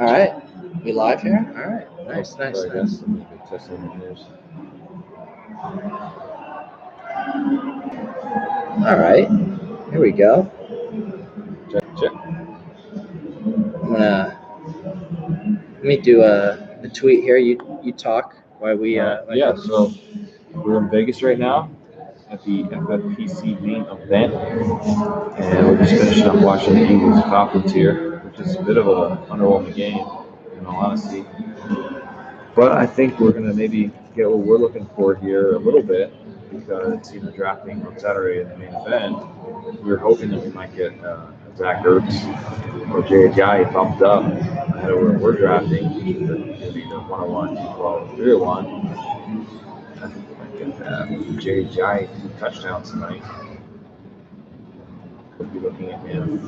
All right. We live here? All right. Nice. Sorry, guys. I'm going to test on the news. All right. Here we go. Check. I'm gonna let me do a tweet here. You talk while we Yeah, so we're in Vegas right now at the FFPC main event, and we're just finishing up watching the Eagles Falcons here, which is a bit of an underwhelming game, in all honesty. But I think we're going to maybe get what we're looking for here a little bit, because drafting on Saturday in the main event, we were hoping that we might get Zach Ertz or Jay Ajayi bumped up ahead of where we're drafting, which is going to be the 101, 212, 301. I think we might get Jay Ajayi 2 touchdowns tonight. We'll be looking at him,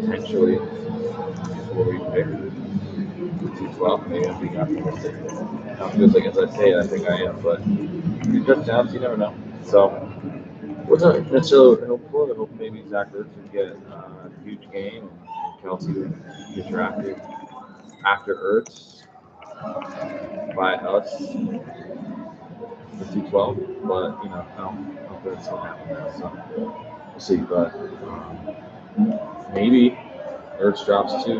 potentially before we pick 212. Maybe I'm being optimistic. Not feels like as I say it, I think I am, but 2 touchdowns, you never know. So we're not necessarily hopeful. I hope maybe Zach Ertz would get a huge game and Kelsey would get drafted after Ertz by us for 212. But, I don't think that's going to happen now. So we'll see. But maybe Ertz drops to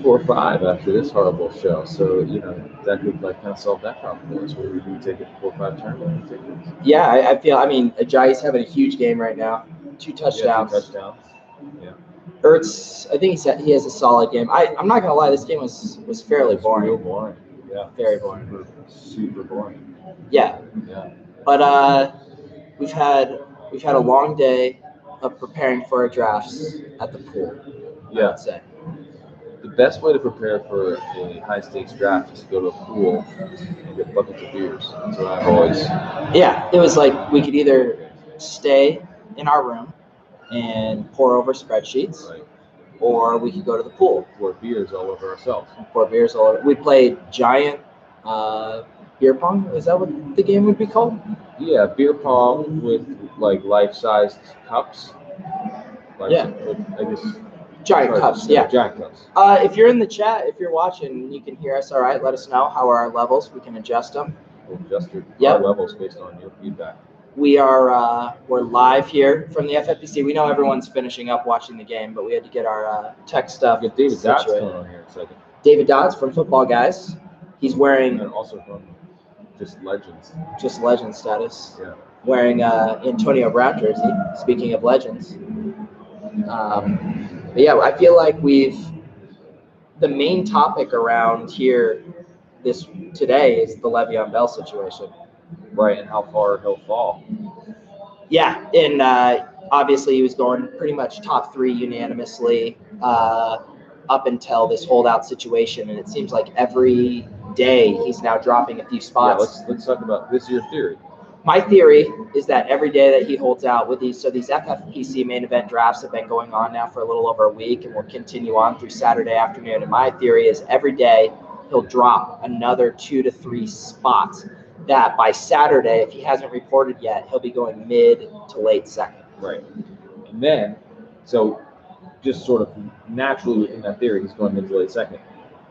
4 or 5 after this horrible show. So, that could kind of solve that problem for us. Where we do take it 4 or 5 turns. Yeah, I feel. I mean, Ajayi's having a huge game right now. 2 touchdowns. Yeah, 2 touchdowns. Yeah. Ertz, I think he has a solid game. I'm not gonna lie, this game was fairly boring. Real boring. Yeah. Very boring. Super boring. Yeah. Yeah. But we've had a long day of preparing for our drafts at the pool. Yeah. I would say. The best way to prepare for a high stakes draft is to go to a pool and get buckets of beers. That's what I've always. Yeah, it was like we could either stay in our room and pour over spreadsheets, Right. or we could go to the pool. Pour beers all over ourselves. Pour beers all over. We played giant beer pong. Is that what the game would be called? Yeah, beer pong with life-sized cups. Yeah. I guess. Giant cups. Yeah. Giant cups. If you're in the chat, if you're watching, you can hear us. All right, let us know how are our levels. We can adjust them. We'll adjust Yep. our levels based on your feedback. We are we're live here from the FFPC. We know everyone's finishing up watching the game, but we had to get our tech stuff. Get David Dodds situated. coming on here in a second. David Dodds from FootballGuys. He's wearing And also from Just Legends. just legend status. Yeah. Wearing Antonio Brown jersey. Speaking of legends. But yeah, I feel like the main topic around here today is the Le'Veon Bell situation. Right, and how far he'll fall. Yeah, and obviously he was going pretty much top 3 unanimously up until this holdout situation, and it seems like every day he's now dropping a few spots. Yeah, let's talk about this. Is your theory? My theory is that every day that he holds out with these FFPC main event drafts have been going on now for a little over a week and will continue on through Saturday afternoon. And my theory is every day he'll drop another 2 to 3 spots that by Saturday, if he hasn't reported yet, he'll be going mid to late second. Right. And then, so just sort of naturally within that theory, he's going mid to late second.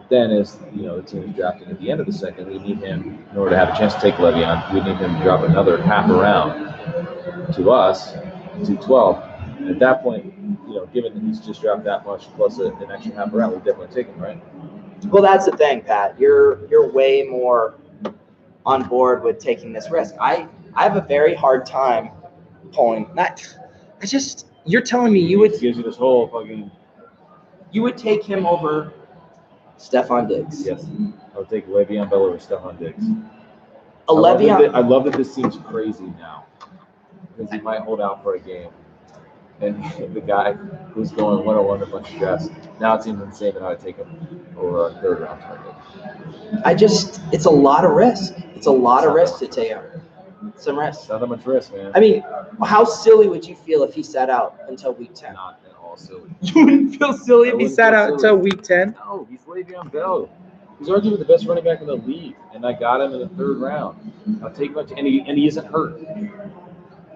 Then as the team is drafting at the end of the second, we need him, in order to have a chance to take Le'Veon, we need him to drop another half a round to us, 212. And at that point, given that he's just dropped that much plus an extra half a round, we definitely take him, right? Well, that's the thing, Pat. You're way more on board with taking this risk. I have a very hard time pulling that. You're telling me you would It gives you this whole fucking. You would take him over Stephon Diggs. Yes, I would take Le'Veon Bell over Stephon Diggs. I love that this seems crazy now because he might hold out for a game, and the guy who's going 101 a bunch of drafts. Now it seems insane that I would take him over a 3rd round target. It's a lot of risk. It's a lot of risk to take him. Some risk. Not that much risk, man. I mean, how silly would you feel if he sat out until week 10? Not at all silly. You wouldn't feel silly if he sat out until week 10? No, he's Le'Veon Bell. He's arguably the best running back in the league, and I got him in the 3rd round. I'll take him, and he isn't hurt.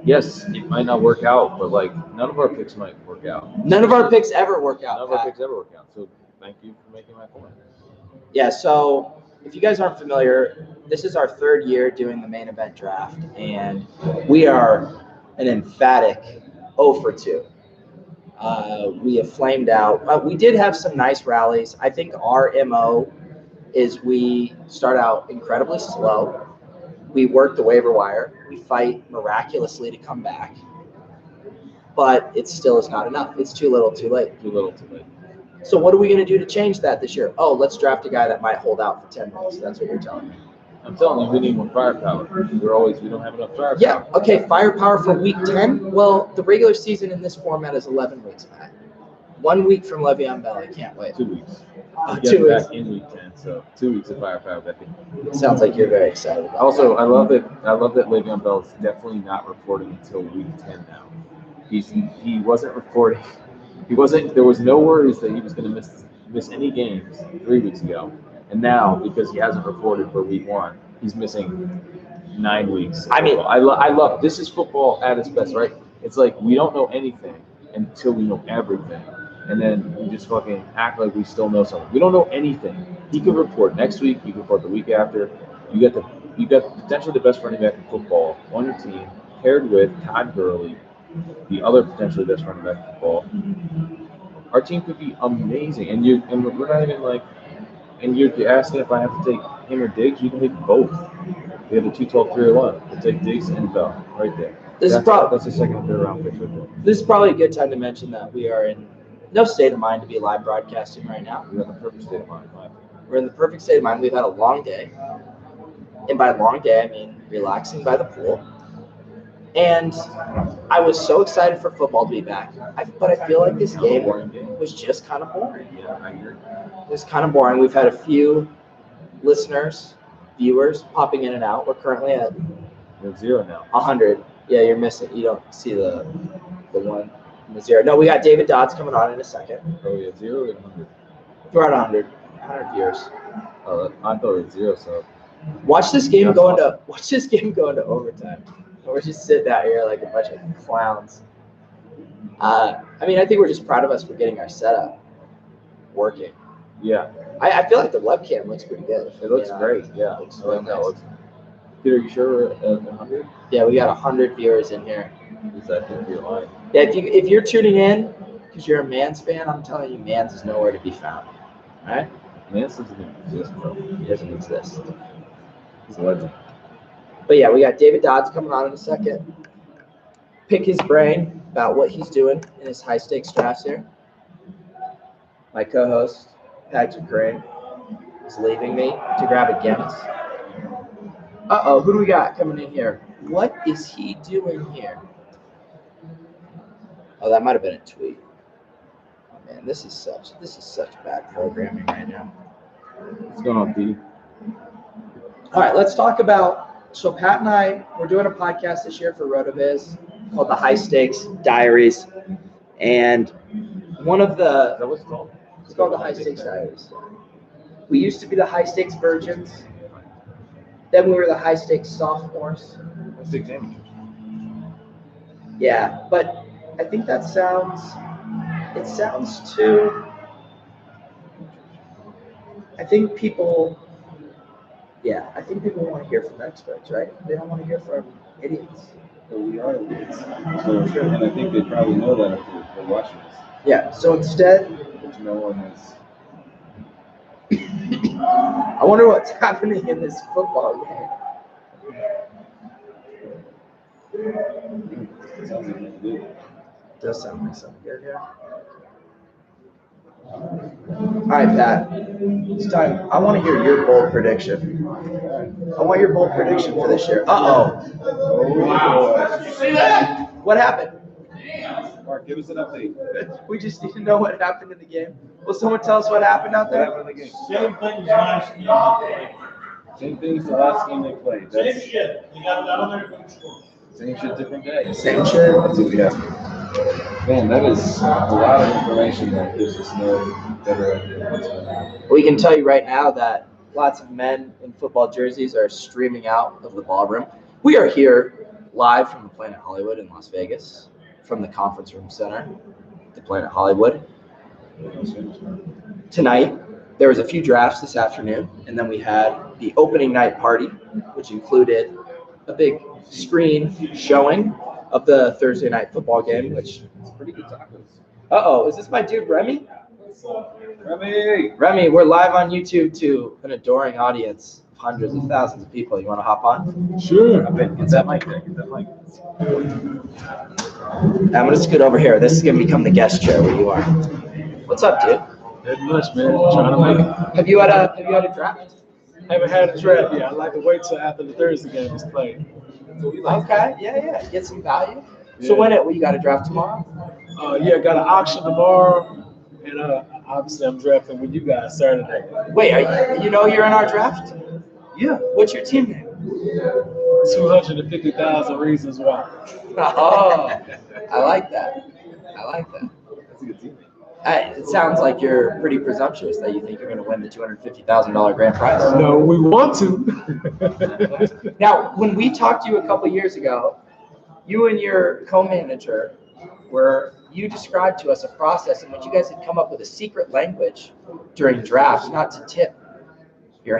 Yes, it might not work out, but none of our picks might work out. None of our picks ever work out. None of our picks ever work out. So thank you for making my point. Yeah, so if you guys aren't familiar, this is our third year doing the main event draft, and we are an emphatic 0 for 2. We have flamed out. We did have some nice rallies. I think our MO is we start out incredibly slow. We work the waiver wire. We fight miraculously to come back. But it still is not enough. It's too little, too late. Too little, too late. So what are we going to do to change that this year? Oh, let's draft a guy that might hold out for 10 minutes. That's what you're telling me. I'm telling you, we need more firepower. We don't have enough firepower. Yeah, okay, firepower for week 10. Well, the regular season in this format is 11 weeks, Matt. 1 week from Le'Veon Bell. I can't wait. 2 weeks. 2 weeks. Back in week 10, so 2 weeks of firepower, Becky. Sounds like you're very excited. Also, I love that Le'Veon Bell is definitely not reporting until week 10 now. He wasn't reporting. There was no worries that he was going to miss any games 3 weeks ago. And now, because he hasn't reported for week 1, he's missing 9 weeks. I mean, I love this is football at its best, right? It's like we don't know anything until we know everything. And then we just fucking act like we still know something. We don't know anything. He could report next week. He could report the week after. You got potentially the best running back in football on your team, paired with Todd Gurley, the other potentially best running back in football. Our team could be amazing, and we're not even like. And you're asking if I have to take him or Diggs. You can take both. We have the 2-12, 3-1. We'll take Diggs and Bell right there. That's a second and third round pick right there. This is probably a good time to mention that we are in no state of mind to be live broadcasting right now. We're in the perfect state of mind. We're in the perfect state of mind. We've had a long day. And by long day, I mean relaxing by the pool. And I was so excited for football to be back. But I feel like this game was just kind of boring. Yeah, I agree. It was kind of boring. We've had a few listeners, viewers popping in and out. We're currently at We're 0 now. 100. Yeah, you're missing. You don't see the one and the 0. No, we got David Dodds coming on in a second. Oh, yeah, 0 and 100. We're at 100 viewers. Oh, I thought it was 0, so. Watch this game go into overtime. We're just sitting out here like a bunch of clowns. I mean, I think we're just proud of us for getting our setup working. Yeah. I feel like the webcam looks pretty good. It looks great. Yeah. It looks really nice. Peter, you sure we're at 100? Yeah, we got 100 viewers in here. Is that going to be lying? Yeah, if you're tuning in because you're a Mans fan, I'm telling you, Mans is nowhere to be found. All right? Mans doesn't even exist, bro. He doesn't exist. He's a legend. But yeah, we got David Dodds coming on in a second. Pick his brain about what he's doing in his high stakes drafts here. My co-host, Patrick Crane, is leaving me to grab a Guinness. Uh-oh, who do we got coming in here? What is he doing here? Oh, that might have been a tweet. Oh, man, this is such bad programming right now. What's going on, Pete? All right, let's talk about. So Pat and I, we're doing a podcast this year for RotoViz called the High Stakes Diaries, and one of the Is that what it's called? It's called the High Stakes Diaries. We used to be the High Stakes Virgins. Then we were the High Stakes Sophomores. High Stakes Amateurs. Yeah, but I think it sounds too. I think people want to hear from experts, right? They don't want to hear from idiots. So we are idiots. So, and I think they probably know that if they're watching us. Yeah, so instead, Which no one is. I wonder what's happening in this football game. It sounds like they do. Does sound like something good, yeah. All right, Pat. It's time. I want to hear your bold prediction. I want your bold prediction for this year. Uh-oh. Wow. Did you see that? What happened? Mark, give us an update. We just need to know what happened in the game. Will someone tell us what happened out What there? happened in the game? Same thing as last game they played. Same thing as the last game they played. Same That's shit. They got down there and scored. same shit, different day. Same shit. That's what we have. Man, that is a lot of information that gives us no better idea what's going on. We can tell you right now that lots of men in football jerseys are streaming out of the ballroom. We are here live from the Planet Hollywood in Las Vegas, from the Conference Room Center, the Planet Hollywood. Tonight, there was a few drafts this afternoon, and then we had the opening night party, which included a big screen showing of the Thursday night football game, which is pretty good tacos. Uh-oh, is this my dude Rhemy? Rhemy, we're live on YouTube to an adoring audience of hundreds of thousands of people. You want to hop on? Sure. Get that mic there. Get that mic. I'm going to scoot over here. This is going to become the guest chair where you are. What's up, dude? Not much, man. Trying to make it. Have you had a draft? Haven't had a draft yet. I like to wait till after the Thursday game is played. Okay, yeah. Get some value. So when you got a draft tomorrow? Yeah, got an auction tomorrow, and obviously I'm drafting with you guys Saturday. Wait, you're in our draft? Yeah. What's your team name? 250,000 reasons why. Oh, I like that. That's a good team. It sounds like you're pretty presumptuous that you think you're going to win the $250,000 grand prize. No, we want to. Now, when we talked to you a couple years ago, you and your co-manager you described to us a process in which you guys had come up with a secret language during drafts, not to tip your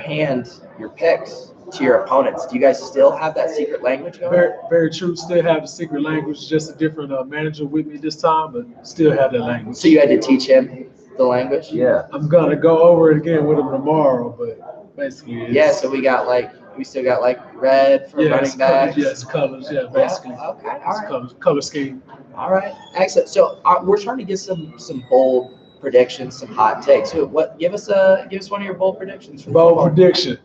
picks to your opponents. Do you guys still have that secret language going? Very, very true. Still have the secret language, just a different manager with me this time, but still have that language. So you had to teach him the language? Yeah. I'm gonna go over it again with him tomorrow, but basically. So we still got red for running back. Yes, colors. Yeah, basically. Okay. All right. Color scheme. All right. Excellent. So we're trying to get some bold predictions, some hot takes. So give us one of your bold predictions. Bold prediction.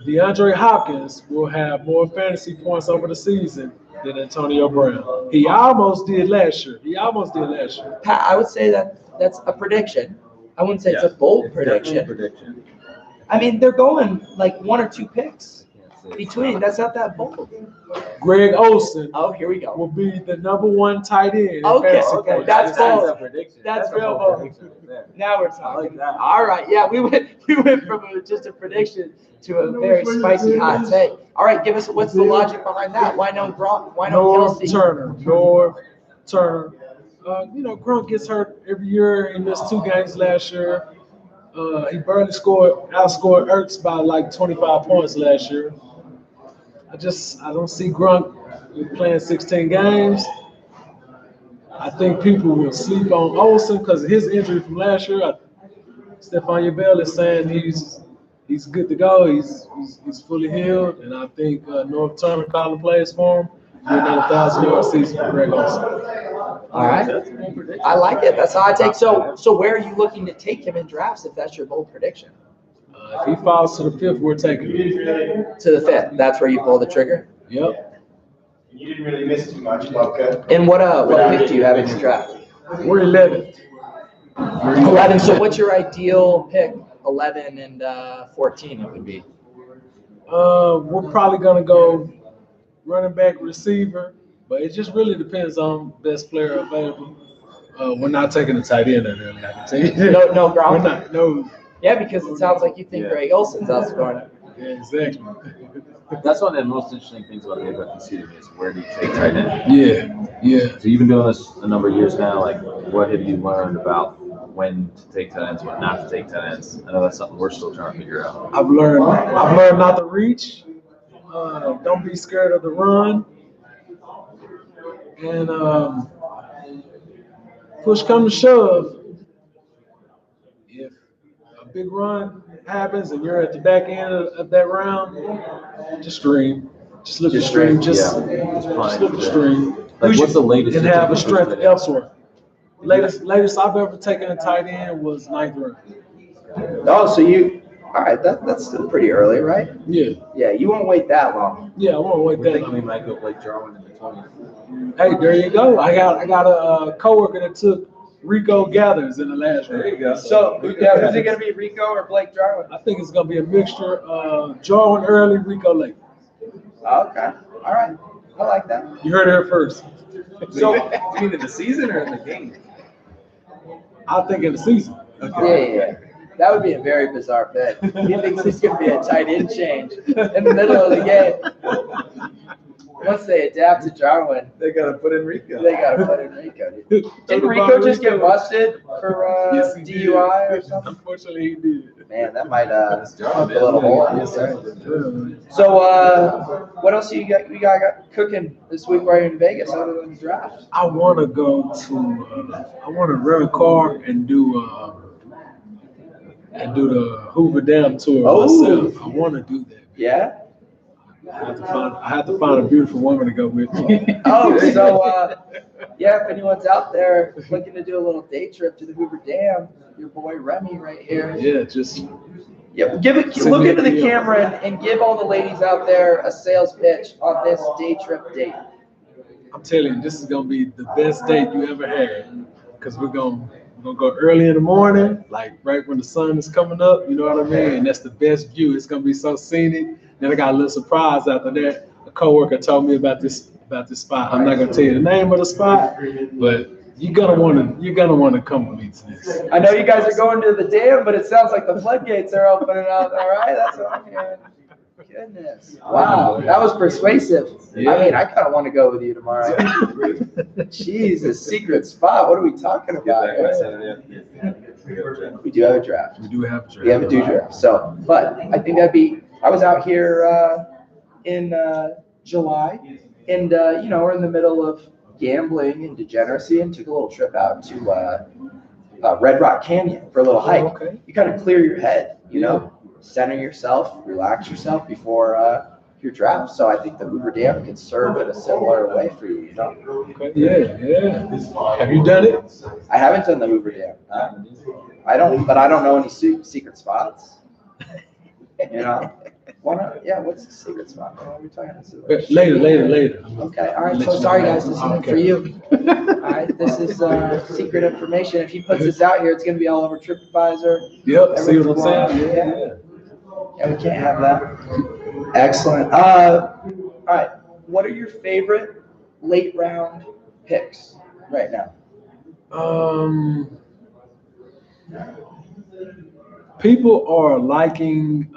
DeAndre Hopkins will have more fantasy points over the season than Antonio Brown. He almost did last year. Pat, I would say that's a prediction. I wouldn't say it's a bold prediction. I mean, they're going like one or two picks between. That's not that bold. Greg Olsen. Oh, here we go. Will be the #1 tight end. Okay. That's bold. Prediction. That's real bold. bold. Now we're talking. I like that. All right. Yeah, we went from just a prediction to a very spicy hot take. All right, give us what's the logic behind that? Why no Gronk? Why no North Kelsey? Turner. Gronk gets hurt every year. He missed 2 games last year. He barely outscored Ertz by like 25 points last year. I don't see Gronk playing 16 games. I think people will sleep on Olsen because of his injury from last year. Stephon Bell is saying he's good to go. He's fully healed, and I think North Turner calling plays for him. Another 1,000-yard season for Greg Olsen. All right, I like it. That's how I take. So where are you looking to take him in drafts if that's your bold prediction? If he falls to the 5th, we're taking him. To the 5th. That's where you pull the trigger. Yep. You didn't really miss too much, Luka. And what pick do you have in your draft? We're 11th. 11. So what's your ideal pick? 11 and 14 it would be. We're probably gonna go running back, receiver, but it just really depends on best player available. We're not taking a tight end that early, I can tell you. No Gronk? We're not. No. Yeah, because it sounds like you think Greg Olsen's outscoring it. Yeah, exactly. That's one of the most interesting things about the FFPC to me is where do you take tight end? Yeah. So you've been doing this a number of years now. Like, what have you learned about when to take tight ends, when not to take tight ends? I know that's something we're still trying to figure out. I've learned not to reach. Don't be scared of the run. And push come to shove, if a big run happens and you're at the back end of that round, just stream. Just look at stream. Just look at stream. Like, what's the latest? And have a strength elsewhere. Latest I've ever taken a tight end was 9th round. Oh, so all right, that's still pretty early, right? Yeah. Yeah, you won't wait that long. Yeah, I won't wait We're that thinking we long. might go play Jarwin in the 20th. Hey, there you go. I got a coworker that took Rico Gathers in the last round. There you go. So, who's it going to be, Rico or Blake Jarwin? I think it's going to be a mixture of Jarwin early, Rico late. Okay, all right. I like that. You heard it here first. So, you mean in the season or in the game? I think in the season. Yeah. That would be a very bizarre bet. He thinks he's going to be a tight end change in the middle of the game. Once they adapt to Jarwin, They got to put in Rico. they got to put in Rico. Dude. Didn't Rico just get busted for Yes, he DUI or did. something? Unfortunately, he did. Man, that might pump a little hole in his there. Yeah. So, what else you got cooking this week while you're in Vegas other than the draft? I want to go to. I want to rent a car and do the Hoover Dam tour myself. I want to do that. Yeah. I have to find a beautiful woman to go with me. Oh, so yeah, if anyone's out there looking to do a little day trip to the Hoover Dam, your boy Rhemy right here. Yeah, just Look into the camera and give all the ladies out there a sales pitch on this day trip date. I'm telling you, this is gonna be the best date you ever had, because we're gonna go early in the morning, like right when the sun is coming up. You know what I mean? And that's the best view. It's gonna be so scenic. Then I got a little surprise after that. A coworker told me about this spot. I'm not gonna tell you the name of the spot, but you're gonna wanna come with me to this. I know you guys are going to the dam, but it sounds like the floodgates are opening up. All right, that's what I'm hearing. Goodness. Wow, that was persuasive. Yeah. I mean, I kind of want to go with you tomorrow. Jeez, a secret spot. What are we talking about? We do have a draft. We do have a draft. We have a draft. So, but I think I was out here in July, and we're in the middle of gambling and degeneracy, and took a little trip out to Red Rock Canyon for a little hike. Okay. You kind of clear your head, center yourself, relax yourself before your draft. So I think the Hoover Dam can serve in a similar way for you. Okay. Yeah. Have you done it? I haven't done the Hoover Dam. I don't know any secret spots. What's the secret spot? What are we talking about? Later. Okay, all right. So sorry, guys. This isn't for you. All right, this is secret information. If he puts this out here, it's going to be all over TripAdvisor. Yep. See what I'm saying? Yeah, we can't have that. Excellent. All right. What are your favorite late round picks right now? People are liking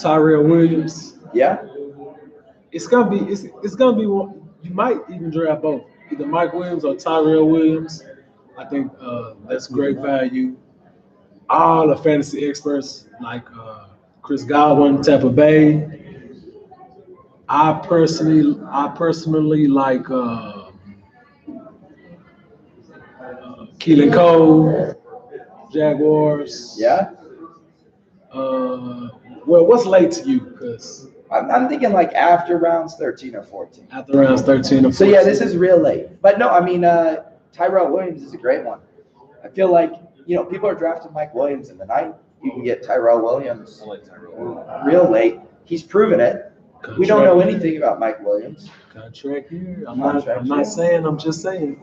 Tyrell Williams. Yeah. It's gonna be one. You might even draft both, either Mike Williams or Tyrell Williams. I think that's great value. All the fantasy experts like Chris Godwin, Tampa Bay. I personally like Keelan Cole, Jaguars. Yeah. Well, what's late to you? Because I'm thinking like after rounds 13 or 14. after rounds 13 or 14. So yeah, this is real late. But no, I mean Tyrell Williams is a great one. I feel like people are drafting Mike Williams in the night. You can get Tyrell Williams real late. He's proven it. We don't know anything about Mike Williams. Contract year. I'm not saying. I'm just saying.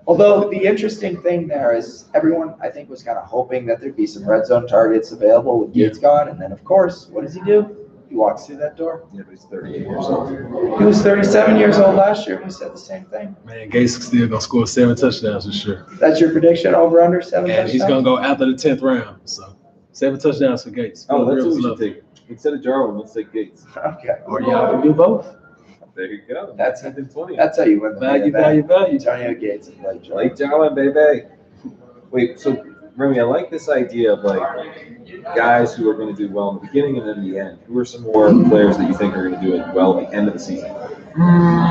Although the interesting thing there is everyone, I think, was kind of hoping that there'd be some red zone targets available with Gates gone. And then, of course, what does he do? He walks through that door. Yeah, but he's 38 years old. He was 37 years old last year. We said the same thing. Man, Gates is still going to score 7 touchdowns for sure. That's your prediction, over under 7 touchdowns? And he's going to go after the 10th round. So 7 touchdowns for Gates. Oh, that's what we should take. Instead of Jarwin, let's take Gates. Okay. Or y'all can do both. There you go. That's how you win the value. Antonio Gates and Blake Jarwin. Blake Jarwin, baby. Wait, so Rhemy, I like this idea of guys who are going to do well in the beginning and then the end. Who are some more players that you think are going to do it well at the end of the season,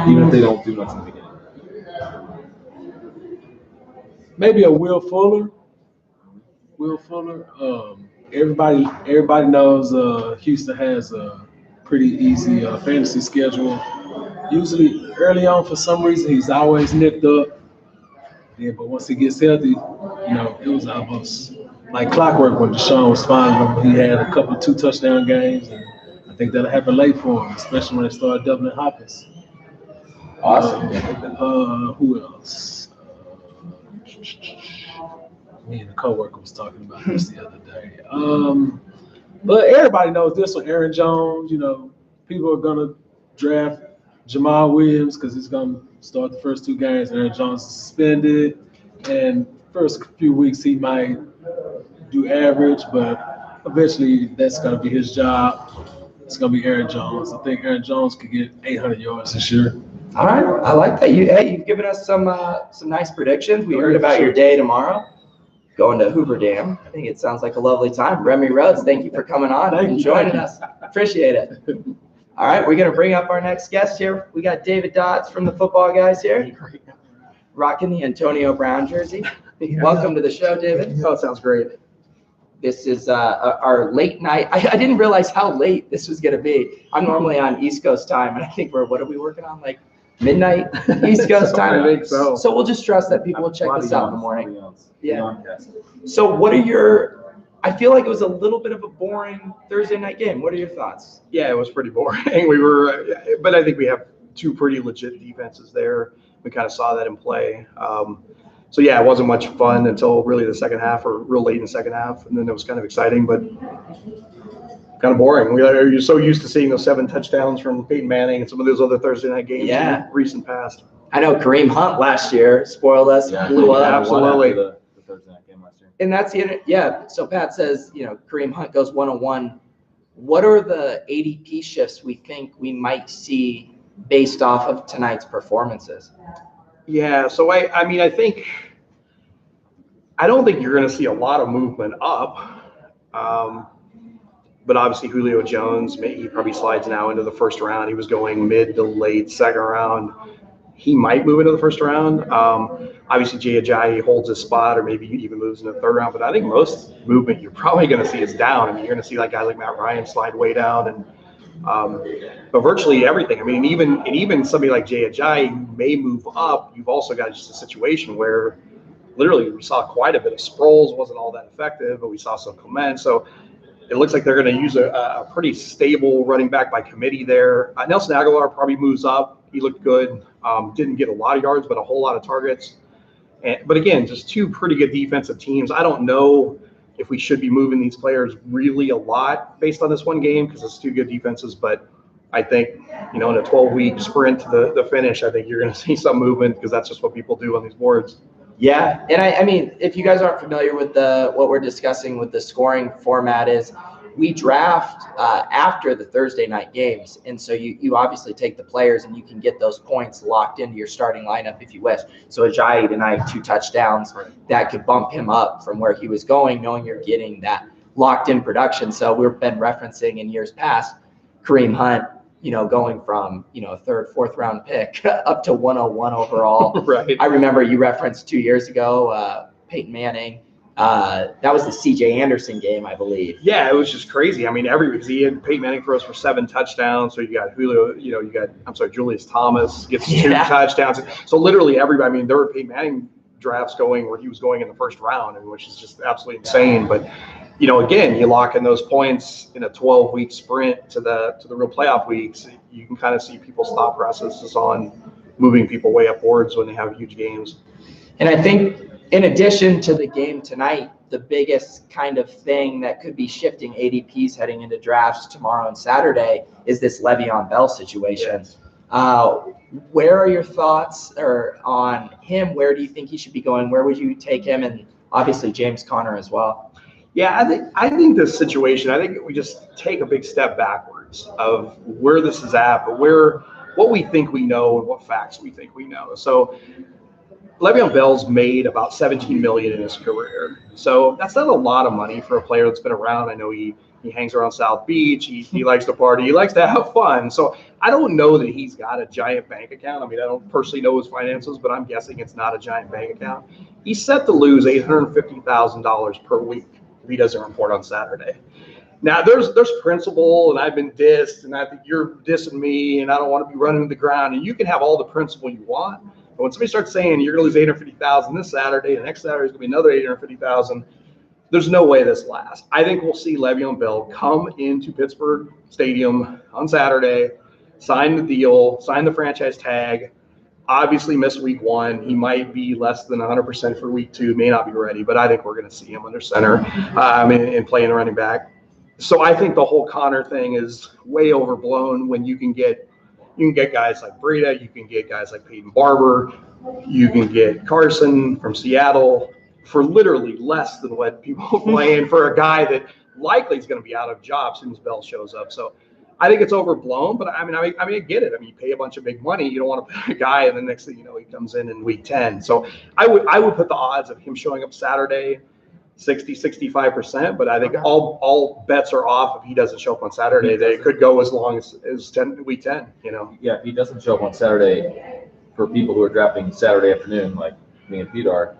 even if they don't do much in the beginning? Maybe a Will Fuller. Everybody knows Houston has a pretty easy fantasy schedule. Usually early on, for some reason, he's always nipped up. Yeah, but once he gets healthy, it was almost like clockwork when Deshaun was finding him. He had a couple of 2 touchdown games, and I think that'll happen late for him, especially when they start doubling Hopkins. Awesome. Who else? Me and a coworker was talking about this the other day. But everybody knows this one, Aaron Jones. People are gonna draft Jamal Williams because he's gonna start the first 2 games. Aaron Jones is suspended, and first few weeks he might do average, but eventually that's gonna be his job. It's gonna be Aaron Jones. I think Aaron Jones could get 800 yards this year. All right, I like that. You've given us some nice predictions. We heard about your day tomorrow, going to Hoover Dam. I think it sounds like a lovely time. Rhemy Rodes, thank you for coming on and joining us. Appreciate it. All right, we're going to bring up our next guest here. We got David Dodds from the Football Guys here, rocking the Antonio Brown jersey. Welcome to the show, David. Oh, it sounds great. This is our late night. I didn't realize how late this was going to be. I'm normally on East Coast time, and I think what are we working on? Like midnight East Coast time? I think so. So we'll just trust that people will check this out in the morning. Yeah. So what are your – I feel like it was a little bit of a boring Thursday night game. What are your thoughts? Yeah, it was pretty boring. But I think we have two pretty legit defenses there. We kind of saw that in play. So yeah, it wasn't much fun until really the second half, or real late in the second half, and then it was kind of exciting, but kind of boring. You're so used to seeing those 7 touchdowns from Peyton Manning and some of those other Thursday night games in the recent past. I know Kareem Hunt last year spoiled us, blew up. Absolutely. The Thursday night game last year. And that's so Pat says, Kareem Hunt goes 101. What are the ADP shifts we think we might see based off of tonight's performances? Yeah, so I don't think you're going to see a lot of movement up. But obviously Julio Jones, he probably slides now into the first round. He was going mid to late second round. He might move into the first round. Obviously Jay Ajayi holds his spot, or maybe he even moves into the third round. But I think most movement you're probably going to see is down. I mean, you're going to see like guys like Matt Ryan slide way down, and but virtually everything. I mean, even somebody like Jay Ajayi who may move up, you've also got just a situation where literally we saw quite a bit of Sproles, wasn't all that effective, but we saw some Clement. So it looks like they're going to use a pretty stable running back by committee there. Nelson Aguilar probably moves up. He looked good. Didn't get a lot of yards, but a whole lot of targets. But again, just two pretty good defensive teams. I don't know if we should be moving these players really a lot based on this one game, because it's two good defenses. But I think, in a 12-week sprint to the finish, I think you're going to see some movement, because that's just what people do on these boards. Yeah, and I mean, if you guys aren't familiar with what we're discussing with the scoring format, is we draft after the Thursday night games, and so you obviously take the players and you can get those points locked into your starting lineup if you wish. So Ajayi tonight, 2 touchdowns, that could bump him up from where he was going, knowing you're getting that locked in production. So we've been referencing in years past Kareem Hunt, going from, a 3rd, 4th round pick up to 101 overall. Right. I remember you referenced 2 years ago, Peyton Manning. That was the C.J. Anderson game, I believe. Yeah, it was just crazy. I mean, because he had Peyton Manning throws for 7 touchdowns. So you got Julio, Julius Thomas gets 2 touchdowns. So literally everybody, I mean, there were Peyton Manning drafts going where he was going in the first round, which is just absolutely insane. But, again, you lock in those points in a 12-week sprint to the real playoff weeks. You can kind of see people's thought processes on moving people way up boards when they have huge games. And I think, in addition to the game tonight, the biggest kind of thing that could be shifting ADPs heading into drafts tomorrow and Saturday is this Le'Veon Bell situation. Yes. Where are your thoughts on him? Where do you think he should be going? Where would you take him? And obviously James Conner as well. Yeah, I think this situation, I think we just take a big step backwards of where this is at, but what we think we know and what facts we think we know. So Le'Veon Bell's made about $17 million in his career. So that's not a lot of money for a player that's been around. I know he hangs around South Beach. He likes to party. He likes to have fun. So I don't know that he's got a giant bank account. I mean, I don't personally know his finances, but I'm guessing it's not a giant bank account. He's set to lose $850,000 per week if he doesn't report on Saturday. Now, there's principle, and I've been dissed, and I think you're dissing me, and I don't want to be running to the ground. And you can have all the principle you want. But when somebody starts saying you're going to lose $850,000 this Saturday, the next Saturday is going to be another $850,000, there's no way this lasts. I think we'll see Le'Veon Bell come into Pittsburgh Stadium on Saturday, sign the deal, sign the franchise tag, obviously miss week 1. He might be less than 100% for week 2, may not be ready, but I think we're going to see him under center and playing running back. So I think the whole Conner thing is way overblown when you can get guys like Breida, you can get guys like Peyton Barber, you can get Carson from Seattle for literally less than what people are playing for a guy that likely is going to be out of job as soon as Bell shows up. So I think it's overblown, but I mean, I get it. I mean, you pay a bunch of big money. You don't want to pay a guy, and the next thing you know, he comes in week 10. So I would put the odds of him showing up Saturday 65%, but I think all bets are off if he doesn't show up on Saturday. They could go as long as week 10. You know. Yeah, if he doesn't show up on Saturday, for people who are drafting Saturday afternoon, like me and Pete are,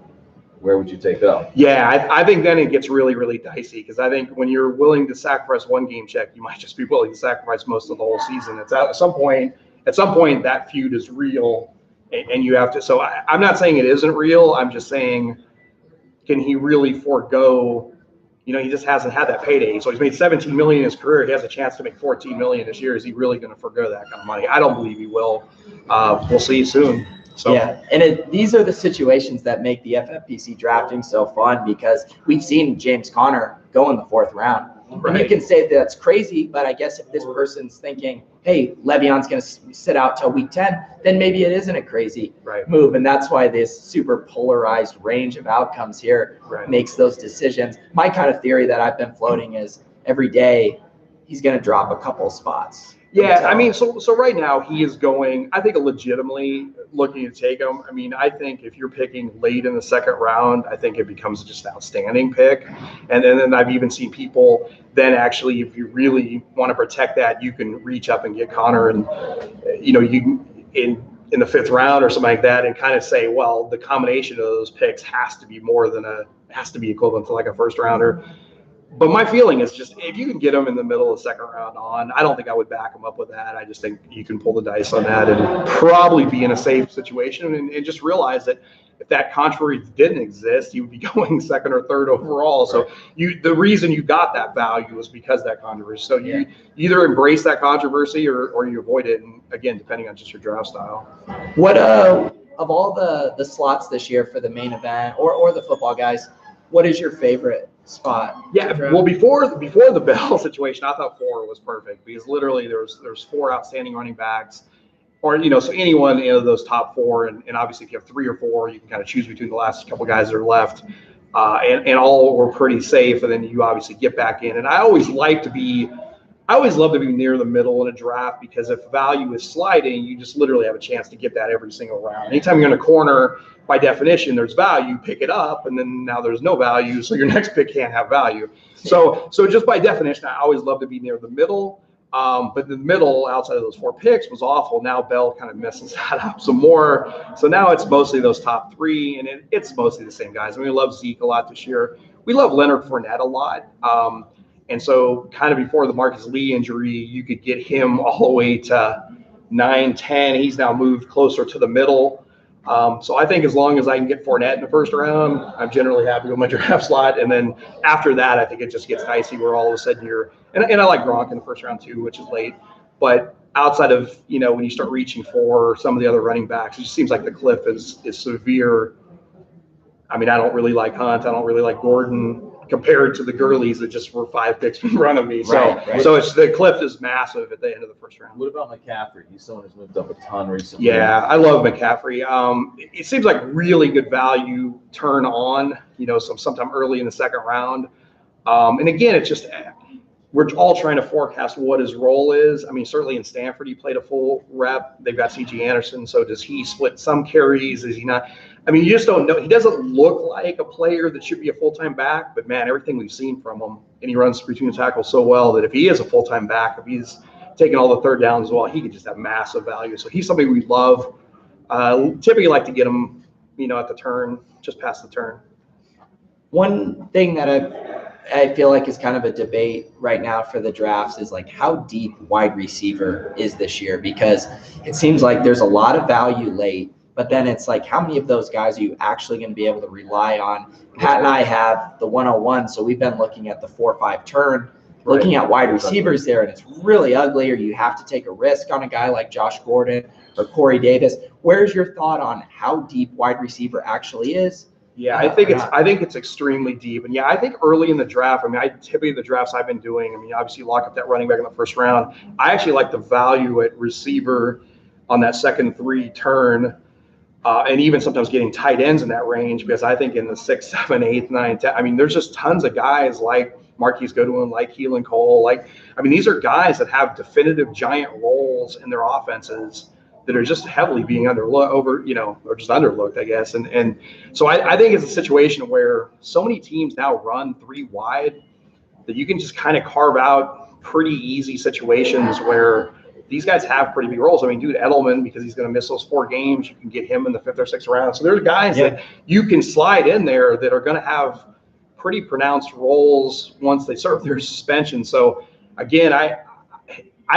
where would you take Bell? Yeah, I think then it gets really, really dicey because I think when you're willing to sacrifice one game check, you might just be willing to sacrifice most of the whole season. It's at some point that feud is real, and you have to. So I'm not saying it isn't real. I'm just saying, can he really forego? You know, he just hasn't had that payday. So he's made $17 million in his career. He has a chance to make $14 million this year. Is he really going to forego that kind of money? I don't believe he will. We'll see soon. So. Yeah, and these are the situations that make the FFPC drafting so fun because we've seen James Conner go in the 4th round. Right. And you can say that's crazy, but I guess if this person's thinking, hey, Le'Veon's going to sit out till week 10, then maybe it isn't a crazy move. And that's why this super polarized range of outcomes here makes those decisions. My kind of theory that I've been floating is every day he's going to drop a couple spots. Yeah, I mean, so right now he is going, I think, legitimately looking to take him. I mean, I think if you're picking late in the 2nd round, I think it becomes just an outstanding pick. And then I've even seen people then actually, if you really want to protect that, you can reach up and get Conner and, you know, you in the 5th round or something like that and kind of say, well, the combination of those picks has to be equivalent to like a 1st rounder. But my feeling is just if you can get them in the middle of the 2nd round on, I don't think I would back them up with that. I just think you can pull the dice on that and probably be in a safe situation and just realize that if that controversy didn't exist, you would be going 2nd or 3rd overall. So the reason you got that value is because of that controversy. So you either embrace that controversy or you avoid it. And again, depending on just your draft style. What of all the slots this year for the main event or the football guys, what is your favorite spot? Yeah, well, before the Bell situation, I thought 4 was perfect because literally there's 4 outstanding running backs, or so anyone in those top 4, and obviously if you have 3 or 4, you can kind of choose between the last couple guys that are left, and all were pretty safe, and then you obviously get back in. And I always love to be near the middle in a draft because if value is sliding, you just literally have a chance to get that every single round. Anytime you're in a corner, by definition, there's value, pick it up, and then now there's no value, so your next pick can't have value. So just by definition, I always love to be near the middle. But the middle, outside of those 4 picks, was awful. Now Bell kind of messes that up some more. So now it's mostly those top 3, and it's mostly the same guys. I mean, we love Zeke a lot this year. We love Leonard Fournette a lot. And so kind of before the Marcus Lee injury, you could get him all the way to 9, 10. He's now moved closer to the middle. So I think as long as I can get Fournette in the 1st round, I'm generally happy with my draft slot. And then after that, I think it just gets dicey where all of a sudden and I like Gronk in the 1st round too, which is late. But outside of, when you start reaching for some of the other running backs, it just seems like the cliff is severe. I mean, I don't really like Hunt. I don't really like Gordon compared to the Gurleys that just were 5 picks in front of me. So it's the cliff is massive at the end of the 1st round. What about McCaffrey? He's someone who's moved up a ton recently. Yeah, I love McCaffrey. It seems like really good value turn on, sometime early in the 2nd round. And again, it's just we're all trying to forecast what his role is. I mean, certainly in Stanford, he played a full rep. They've got C.J. Anderson. So does he split some carries? Is he not? I mean, you just don't know. He doesn't look like a player that should be a full-time back, but man, everything we've seen from him, and he runs between the tackles so well that if he is a full-time back, if he's taking all the 3rd downs as well, he could just have massive value. So he's somebody we love. Typically like to get him, at the turn, just past the turn. One thing that I feel like is kind of a debate right now for the drafts is like how deep wide receiver is this year, because it seems like there's a lot of value late. But then it's like, how many of those guys are you actually going to be able to rely on? Pat and I have the 101, so we've been looking at the 4-5 turn, looking at wide receivers there, and it's really ugly, or you have to take a risk on a guy like Josh Gordon or Corey Davis. Where's your thought on how deep wide receiver actually is? Yeah, I think it's extremely deep. And yeah, I think early in the draft, I mean, typically the drafts I've been doing, I mean, obviously you lock up that running back in the 1st round. I actually like the value at receiver on that 2nd 3 turn. And even sometimes getting tight ends in that range, because I think in the 6, 7, 8, 9, 10, I mean, there's just tons of guys like Marquise Goodwin, like Keelan Cole. These are guys that have definitive giant roles in their offenses that are just heavily being underlooked, I guess. And so I think it's a situation where so many teams now run 3 wide that you can just kind of carve out pretty easy situations where these guys have pretty big roles. I mean, dude, Edelman, because he's going to miss those 4 games, you can get him in the 5th or 6th round. So there's guys that you can slide in there that are going to have pretty pronounced roles once they serve their suspension. So again, I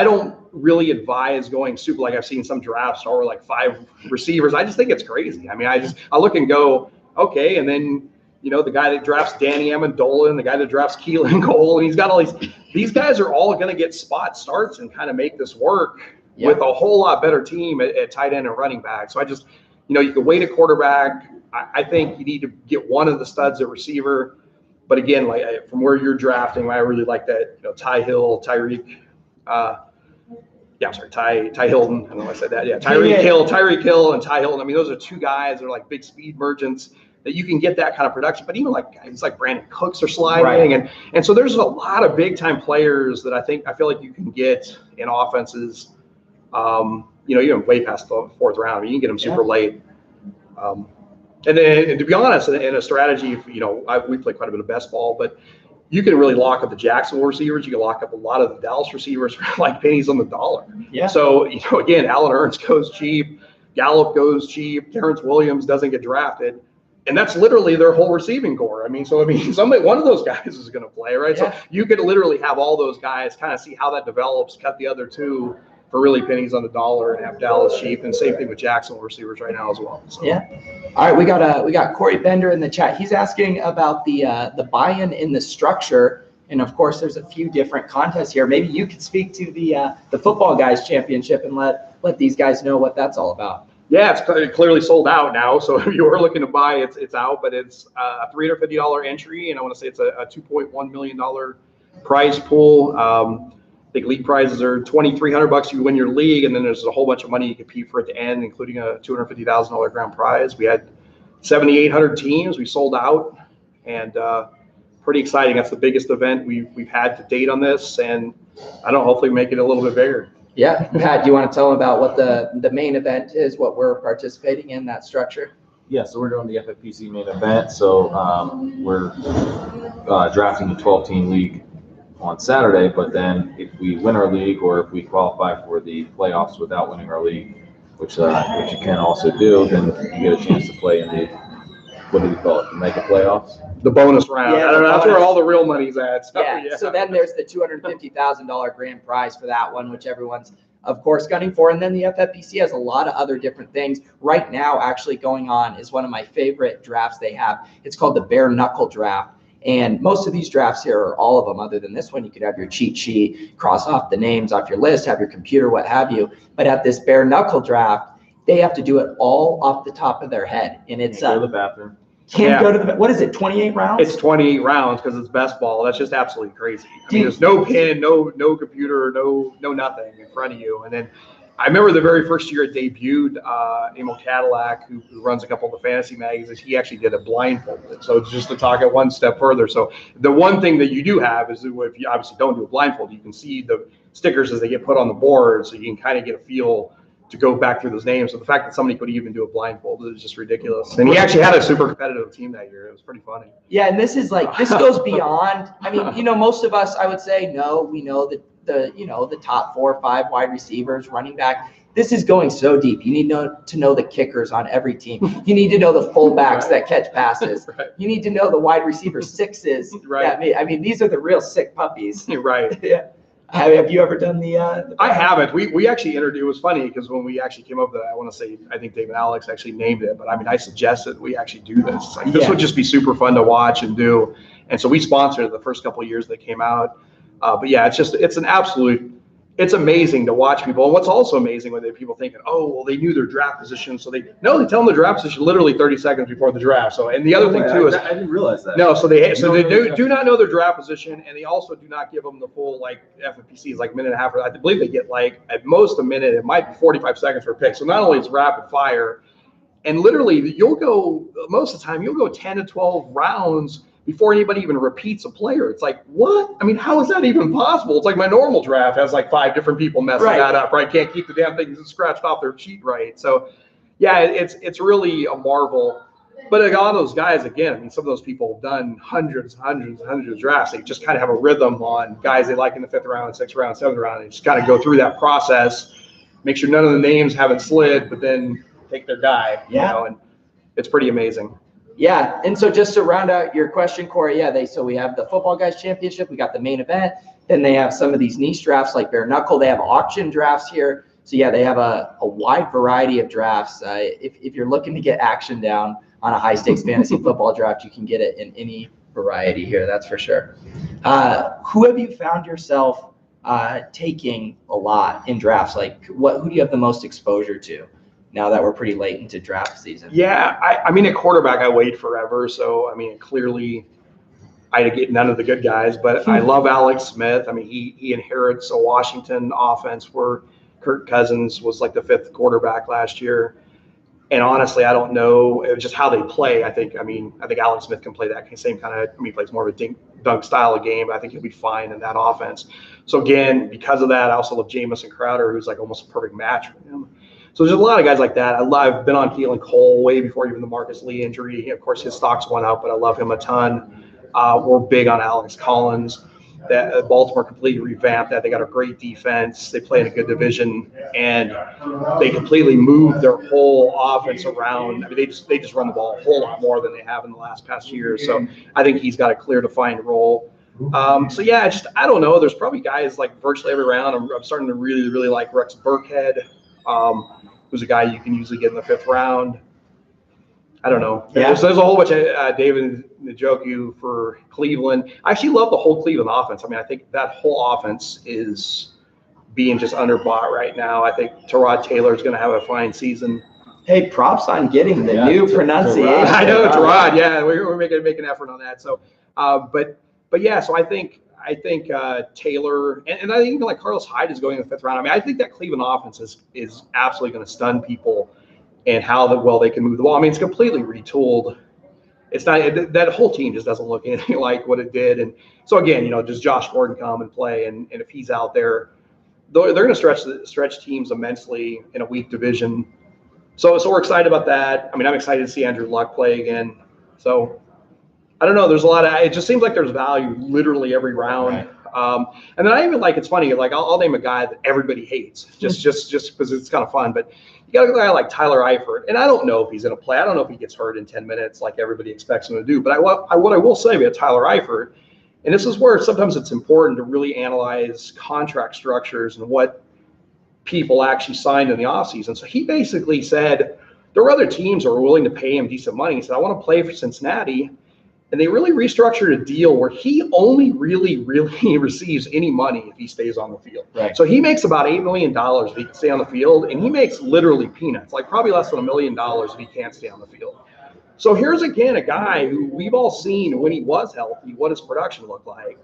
don't really advise going super, like I've seen some drafts or like 5 receivers. I just think it's crazy. I mean, I look and go, okay, and then the guy that drafts Danny Amendola and the guy that drafts Keelan Cole, and he's got all these guys are all going to get spot starts and kind of make this work with a whole lot better team at tight end and running back. So I just, you can wait a quarterback. I think you need to get one of the studs at receiver. But again, from where you're drafting, I really like that, Ty Hilton. I don't know if I said that. Yeah, Tyreek Hill and Ty Hilton. I mean, those are 2 guys that are like big speed merchants that you can get that kind of production. But even like guys like Brandon Cooks are sliding. Right. And so there's a lot of big time players that I feel like you can get in offenses, even way past the 4th round. I mean, you can get them super late. And then, to be honest, in a strategy, we play quite a bit of best ball, but you can really lock up the Jacksonville receivers. You can lock up a lot of the Dallas receivers for like pennies on the dollar. Yeah. So, again, Allen Hurns goes cheap. Gallup goes cheap. Terrence Williams doesn't get drafted. And that's literally their whole receiving core. One of those guys is going to play, right? Yeah. So you could literally have all those guys kind of see how that develops, cut the other 2 for really pennies on the dollar and have Dallas cheap, and same thing with Jacksonville receivers right now as well. So. Yeah. All right, we got Corey Bender in the chat. He's asking about the buy-in in the structure, and of course, there's a few different contests here. Maybe you could speak to the Football Guys Championship and let these guys know what that's all about. Yeah, it's clearly sold out now. So if you were looking to buy, it's out. But it's a $350 entry, and I want to say it's a $2.1 million prize pool. I think league prizes are $2,300 you win your league, and then there's a whole bunch of money you compete for at the end, including a $250,000 grand prize. We had 7,800 teams. We sold out, and pretty exciting. That's the biggest event we've had to date on this, and I don't know, hopefully make it a little bit bigger. Yeah, Pat, do you want to tell them about what the main event is, what we're participating in that structure? Yeah, so we're doing the FFPC main event. So we're drafting the 12-team league on Saturday, but then if we win our league or if we qualify for the playoffs without winning our league, which you can also do, then you get a chance to play in the, what do we call it, the mega playoffs? The bonus round. Yeah, I don't know, that's where all the real money's at. So, yeah. So then there's the $250,000 grand prize for that one, which everyone's, of course, gunning for. And then the FFPC has a lot of other different things. Right now, actually going on is one of my favorite drafts they have. It's called the Bare Knuckle Draft. And most of these drafts here, or all of them other than this one, you could have your cheat sheet, cross off the names off your list, have your computer, what have you. But at this Bare Knuckle Draft, they have to do it all off the top of their head. And it's go to the bathroom. Go to the, what is it, 28 rounds? It's 28 rounds because it's best ball. That's just absolutely crazy. I mean, there's no pin, no computer, no nothing in front of you. And then I remember the very first year it debuted, Emil Cadillac, who runs a couple of the fantasy magazines, he actually did a blindfolded. So just to talk it one step further. So the one thing that you do have is that if you obviously don't do a blindfold, you can see the stickers as they get put on the board. So you can kind of get a feel to go back through those names. So the fact that somebody could even do a blindfold is just ridiculous. And he actually had a super competitive team that year. It was pretty funny. Yeah, and this is like, this goes beyond, I mean, most of us, I would say, no, we know that the top 4 or 5 wide receivers, running back. This is going so deep. You need to know the kickers on every team. You need to know the fullbacks that catch passes. Right. You need to know the wide receiver sixes. Right. I mean, these are the real sick puppies. Right. Yeah. Have you ever done the I haven't. We actually it was funny because when we actually came up with it, I want to say, I think Dave and Alex actually named it, but I mean, I suggested we actually do this. Like, this would just be super fun to watch and do. And so we sponsored it the first couple of years they came out. But yeah, it's amazing to watch people. And what's also amazing with it, people thinking, oh, well, they knew their draft position. So they tell them the draft position literally 30 seconds before the draft. So, and the other thing too is, I didn't realize that. No, so they do not know their draft position, and they also do not give them the full, like, FFPC is like a minute and a half. I believe they get like at most a minute. It might be 45 seconds for a pick. So not only is it rapid fire, and literally most of the time you'll go 10 to 12 rounds before anybody even repeats a player. It's like, what? I mean, how is that even possible? It's like my normal draft has like 5 different people messing that up, right? Can't keep the damn things scratched off their sheet right. So, yeah, it's really a marvel. But a lot of those guys, again, I mean, some of those people have done hundreds of drafts. They just kind of have a rhythm on guys they like in the 5th round, 6th round, 7th round. They just kind of go through that process, make sure none of the names haven't slid, but then take their guy, you know, and it's pretty amazing. Yeah, and so just to round out your question, Corey, so we have the Football Guys Championship, we got the main event, then they have some of these niche drafts like bare knuckle, they have auction drafts here. So yeah, they have a wide variety of drafts. If you're looking to get action down on a high stakes fantasy football draft, you can get it in any variety here, that's for sure. Who have you found yourself taking a lot in drafts? Like who do you have the most exposure to now that we're pretty late into draft season? Yeah, I mean, at quarterback, I wait forever. So, I mean, clearly I get none of the good guys, but I love Alex Smith. I mean, he inherits a Washington offense where Kirk Cousins was like the 5th quarterback last year. And honestly, I don't know. It was just how they play. I think Alex Smith can play that same kind of, he plays more of a dink-dunk style of game. I think he'll be fine in that offense. So again, because of that, I also love Jamison Crowder, who's like almost a perfect match for him. So there's a lot of guys like that. I've been on Keelan Cole way before even the Marcus Lee injury. Of course, his stocks went up, but I love him a ton. We're big on Alex Collins. That Baltimore completely revamped that. They got a great defense. They play in a good division, and they completely moved their whole offense around. I mean, they just run the ball a whole lot more than they have in the past years. So I think he's got a clear defined role. So yeah, I don't know. There's probably guys like virtually every round. I'm starting to really like Rex Burkhead, who's a guy you can usually get in the 5th round. I don't know. Yeah. There's a whole bunch of David Njoku for Cleveland. I actually love the whole Cleveland offense. I mean, I think that whole offense is being just underbought right now. I think Tyrod Taylor is going to have a fine season. Hey, props on getting the new pronunciation. I know, Tyrod. Yeah, we're making an effort on that. So, but yeah. So I think Taylor and I think even like Carlos Hyde is going in the 5th round. I mean, I think that Cleveland offense is absolutely going to stun people. And how well they can move the ball. I mean, it's completely retooled. It's not that whole team just doesn't look anything like what it did. And so again, does Josh Gordon come and play? And if he's out there, they're going to stretch teams immensely in a weak division. So we're excited about that. I mean, I'm excited to see Andrew Luck play again. So I don't know. There's a lot of. It just seems like there's value literally every round. Right. And then I even it's funny. Like I'll name a guy that everybody hates just because it's kind of fun, but. You got a guy like Tyler Eifert, and I don't know if he's going to play. I don't know if he gets hurt in 10 minutes like everybody expects him to do. But what I will say about Tyler Eifert, and this is where sometimes it's important to really analyze contract structures and what people actually signed in the offseason. So he basically said there were other teams that were willing to pay him decent money. He said, I want to play for Cincinnati. And they really restructured a deal where he only really receives any money if he stays on the field. Right. So he makes about $8 million if he can stay on the field, and he makes literally peanuts, like probably less than $1 million if he can't stay on the field. So here's again a guy who we've all seen when he was healthy, what his production looked like.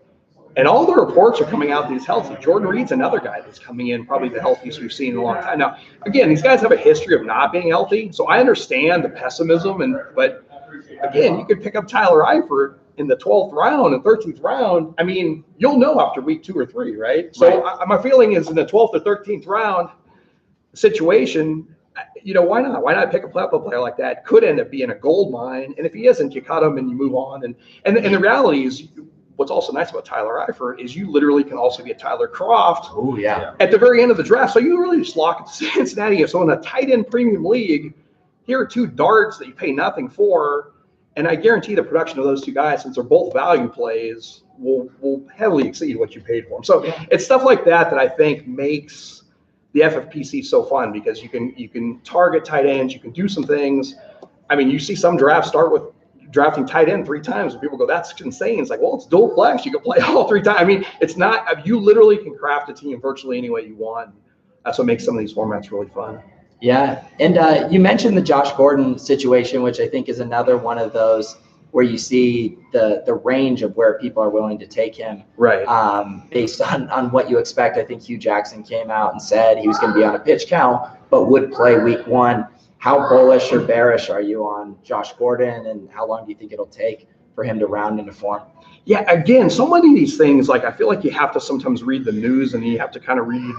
And all the reports are coming out that he's healthy. Jordan Reed's another guy that's coming in, probably the healthiest we've seen in a long time. Now, again, these guys have a history of not being healthy, so I understand the pessimism, but again, you could pick up Tyler Eifert in the 12th round and 13th round. I mean, you'll know after week 2 or 3, right? So my feeling is in the 12th or 13th round situation, why not? Why not pick a player like that? Could end up being a gold mine. And if he isn't, you cut him and you move on. And the reality is, what's also nice about Tyler Eifert is you literally can also get Tyler Kroft at the very end of the draft. So you really just lock it to Cincinnati. So in a tight end premium league, here are 2 darts that you pay nothing for. And I guarantee the production of those 2 guys, since they're both value plays, will heavily exceed what you paid for them. So it's stuff like that I think makes the FFPC so fun, because you can target tight ends, you can do some things. I mean, you see some drafts start with drafting tight end 3 times, and people go, "That's insane." It's like, well, it's dual flex. You can play all 3 times. I mean, it's not. You literally can craft a team virtually any way you want. That's what makes some of these formats really fun. Yeah, and you mentioned the Josh Gordon situation, which I think is another one of those where you see the range of where people are willing to take him, right? Based on what you expect. I think Hugh Jackson came out and said he was going to be on a pitch count, but would play week 1. How bullish or bearish are you on Josh Gordon, and how long do you think it'll take for him to round into form. Yeah, again, so many of these things, like I feel like you have to sometimes read the news and you have to kind of read,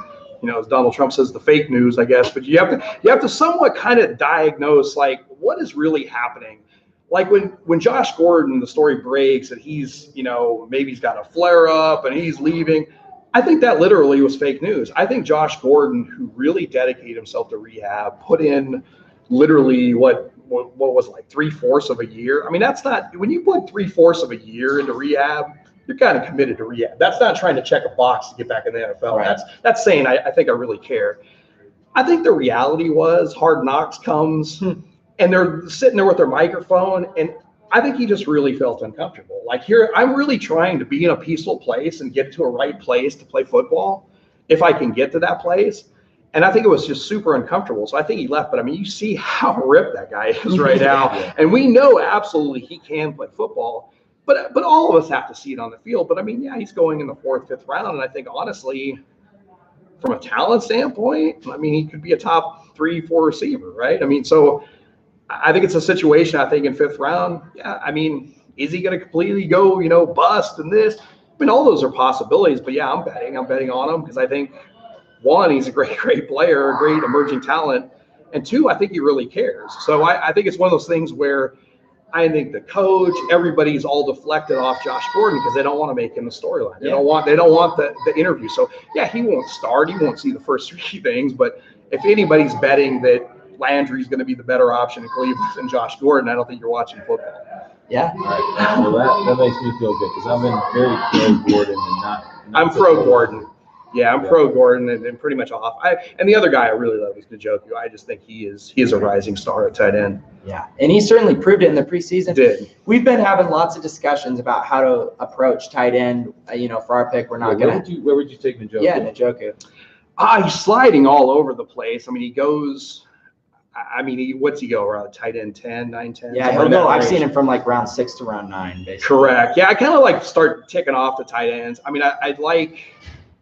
as Donald Trump says, the fake news, I guess, but you have to somewhat kind of diagnose like what is really happening. Like when Josh Gordon, the story breaks that he's, maybe he's got a flare up and he's leaving. I think that literally was fake news. I think Josh Gordon, who really dedicated himself to rehab, put in literally what was like 3/4 of a year. I mean, that's not, when you put 3/4 of a year into rehab, you're kind of committed to rehab. That's not trying to check a box to get back in the NFL. Right. That's saying I think I really care. I think the reality was Hard Knocks comes and they're sitting there with their microphone, and I think he just really felt uncomfortable. Like, here, I'm really trying to be in a peaceful place and get to a right place to play football, if I can get to that place. And I think it was just super uncomfortable. So I think he left. But I mean, you see how ripped that guy is right now. Yeah. And we know absolutely he can play football. But all of us have to see it on the field. But I mean, yeah, he's going in the 4th, 5th round. And I think, honestly, from a talent standpoint, I mean, he could be a top 3, 4 receiver, right? I mean, so I think it's a situation, I think, in 5th round. Yeah, I mean, is he going to completely go, bust and this? I mean, all those are possibilities. But yeah, I'm betting on him because I think, one, he's a great player, a great emerging talent. And 2, I think he really cares. So I think it's one of those things where I think the coach, everybody's all deflected off Josh Gordon because they don't want to make him the storyline. They don't want the interview. So yeah, he won't start. He won't see the first 3 things. But if anybody's betting that Landry's going to be the better option in Cleveland than Josh Gordon, I don't think you're watching football. Yeah. All right. Well, that makes me feel good because I've been very pro Gordon and not I'm pro Gordon. Yeah, I'm pro Gordon and pretty much off. And the other guy I really love is Njoku. I just think he is a rising star at tight end. Yeah, and he certainly proved it in the preseason. Did. We've been having lots of discussions about how to approach tight end. For our pick, we're not going to. Where would you take Njoku? Yeah, Njoku. He's sliding all over the place. I mean, he goes. What's he go around tight end 10, 9, 10? Yeah, he'll go. I've seen him from like round 6 to round 9, basically. Correct. Yeah, I kind of like start ticking off the tight ends. I mean, I'd like.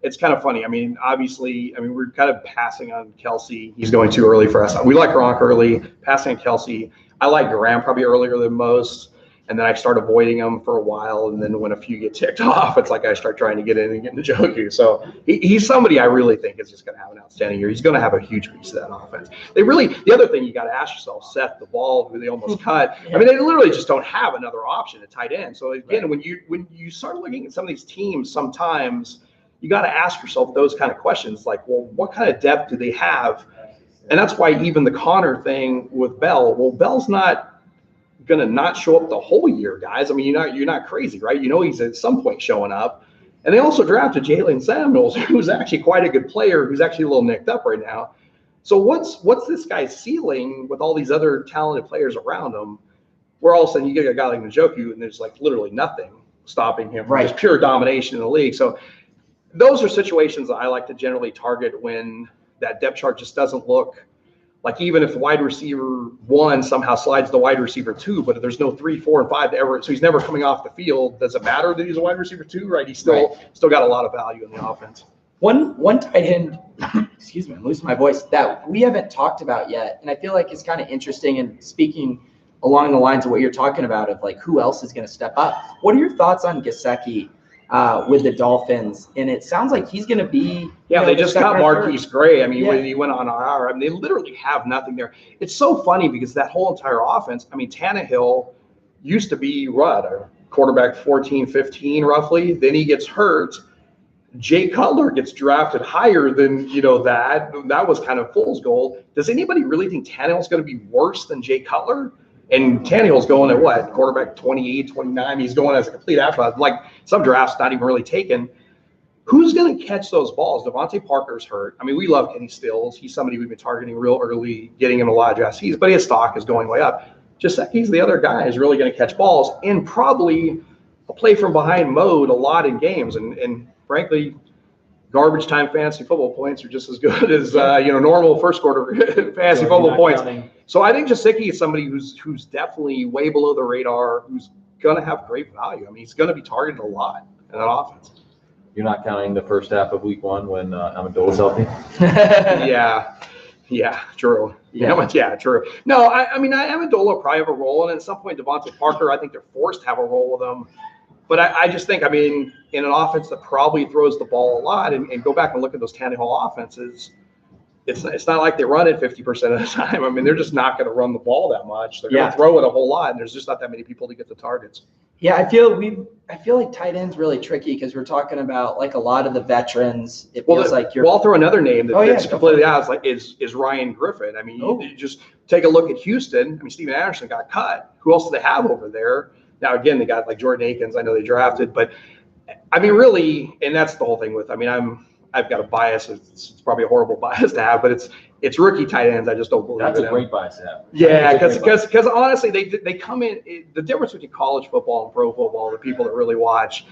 It's kind of funny. I mean, obviously, we're kind of passing on Kelsey. He's going too early for us. We like Gronk early, passing on Kelsey. I like Graham probably earlier than most. And then I start avoiding him for a while. And then when a few get ticked off, it's like I start trying to get in and get Njoku. So he's somebody I really think is just going to have an outstanding year. He's going to have a huge piece of that offense. The other thing you got to ask yourself, Seth, the ball, who they almost cut. I mean, they literally just don't have another option at tight end. So again, when you start looking at some of these teams, sometimes you got to ask yourself those kind of questions, like, well, what kind of depth do they have? And that's why even the Connor thing with Bell, well, Bell's not going to not show up the whole year, guys. I mean, you're not crazy, right? He's at some point showing up. And they also drafted Jalen Samuels, who's actually quite a good player, who's actually a little nicked up right now. So what's this guy's ceiling with all these other talented players around him, where all of a sudden you get a guy like Njoku and there's like literally nothing stopping him from just pure domination in the league. So those are situations that I like to generally target when that depth chart just doesn't look like, even if wide receiver 1 somehow slides to wide receiver 2, but if there's no 3, 4, and 5 to ever, so he's never coming off the field. Does it matter that he's a wide receiver 2, right? He's still got a lot of value in the offense. One tight end, excuse me, I'm losing my voice, that we haven't talked about yet, and I feel like it's kind of interesting and speaking along the lines of what you're talking about of like who else is going to step up. What are your thoughts on Gesicki with the Dolphins? And it sounds like he's going to be. Yeah, they just got Marquise Gray. I mean, when he went on IR, they literally have nothing there. It's so funny because that whole entire offense, Tannehill used to be a quarterback 14, 15 roughly. Then he gets hurt. Jay Cutler gets drafted higher than, that. That was kind of fool's gold. Does anybody really think Tannehill's going to be worse than Jay Cutler? And Tannehill's going at what? Quarterback 28, 29. He's going as a complete athlete. Like some drafts not even really taken. Who's going to catch those balls? Devontae Parker's hurt. We love Kenny Stills. He's somebody we've been targeting real early, getting him a lot of drafts. But his stock is going way up. Gesicki's the other guy who's really going to catch balls and probably a play from behind mode a lot in games. And frankly, garbage time fantasy football points are just as good as normal first quarter fantasy football points. So I think Gesicki is somebody who's definitely way below the radar, who's going to have great value. He's going to be targeted a lot in that offense. You're not counting the first half of week 1 when Amendola's healthy? Yeah, true. Yeah, true. No, I mean, Amendola will probably have a role, and at some point, Devontae Parker, I think they're forced to have a role with him. But I just think, I mean, in an offense that probably throws the ball a lot, and go back and look at those Tannehill offenses, it's not like they run it 50% of the time. I mean, they're just not going to run the ball that much. They're going to throw it a whole lot, and there's just not that many people to get the targets. Yeah, I feel like tight end's really tricky because we're talking about like a lot of the veterans. It feels like you're. Well, I'll throw another name that's completely out. Is Ryan Griffin. I mean, you just take a look at Houston. I mean, Steven Anderson got cut. Who else do they have over there? Now, again, they got like Jordan Akins. I know they drafted, but I mean, really, and that's the whole thing with. I mean, I've got a bias. It's probably a horrible bias to have, but it's rookie tight ends. I just don't believe that's in a great bias to have. Yeah, because honestly, they come in. The difference between college football and pro football, the people that really watch,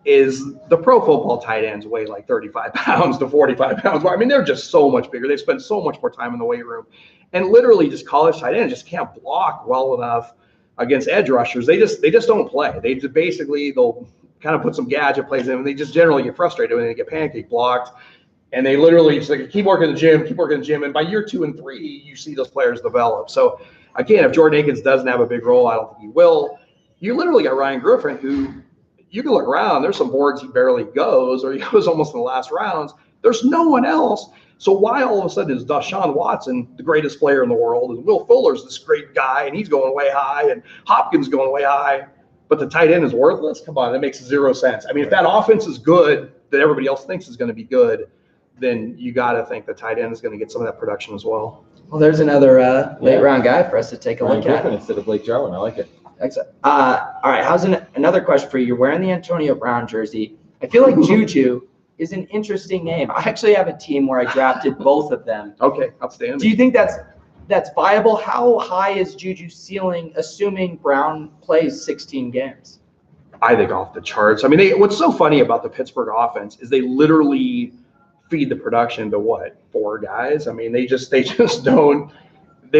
is the pro football tight ends weigh like 35 pounds to 45 pounds. I mean, they're just so much bigger. They spend so much more time in the weight room, and literally, just college tight ends just can't block well enough against edge rushers. They just don't play. They'll kind of put some gadget plays in, and they just generally get frustrated when they get pancake blocked. And they literally just like keep working the gym. And by year 2 and 3, you see those players develop. So again, if Jordan Akins doesn't have a big role, I don't think he will. You literally got Ryan Griffin, who you can look around. There's some boards he barely goes, or he goes almost in the last rounds. There's no one else. So why all of a sudden is Deshaun Watson the greatest player in the world, and Will Fuller's this great guy, and he's going way high, and Hopkins going way high, but the tight end is worthless? Come on, that makes zero sense. I mean, if that offense is good, that everybody else thinks is going to be good, then you got to think the tight end is going to get some of that production as well. Well, there's another late round guy for us to take a look at. Instead of Blake Jarwin. I like it. Excellent. All right, how's another question for you? You're wearing the Antonio Brown jersey. I feel like Juju is an interesting name. I actually have a team where I drafted both of them. Okay, outstanding. Do you think that's viable? How high is Juju's ceiling, assuming Brown plays 16 games? I think off the charts. I mean, what's so funny about the Pittsburgh offense is they literally feed the production to what, 4 guys? I mean, they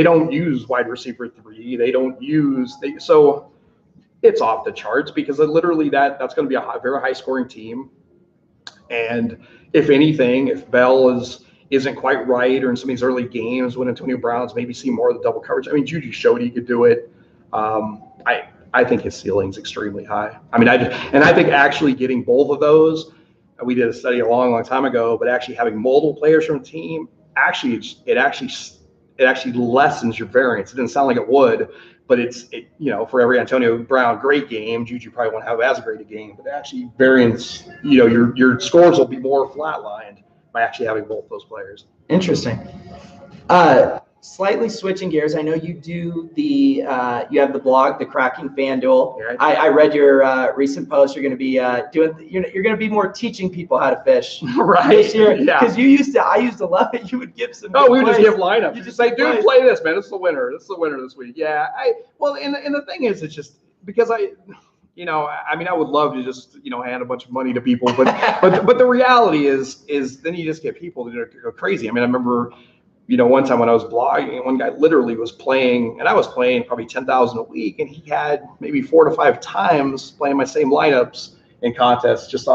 don't use wide receiver 3. So it's off the charts because literally that's going to be a very high scoring team. And if anything, if Bell isn't quite right, or in some of these early games when Antonio Brown's maybe see more of the double coverage. I mean, Juju showed he could do it. I think his ceiling's extremely high. I mean, I think actually getting both of those, we did a study a long time ago, but actually having multiple players from a team, it actually lessens your variance. It didn't sound like it would, but for every Antonio Brown great game, Juju probably won't have as great a game, but actually variance, your scores will be more flatlined by actually having both those players. Interesting. Slightly switching gears, I know you do you have the blog, The Cracking FanDuel. Yeah, I read your recent post. You're going to be you're going to be more teaching people how to fish right this year. Yeah. Because I used to love it. You would give some. We would just give lineups. You just say, dude, plays. play this, man. This is the winner. This is the winner this week. Yeah. And the thing is, it's just because I would love to just hand a bunch of money to people, but the reality is then you just get people that go crazy. I mean, I remember. One time when I was blogging, one guy literally was playing, and I was playing probably 10,000 a week, and he had maybe 4 to 5 times playing my same lineups in contests just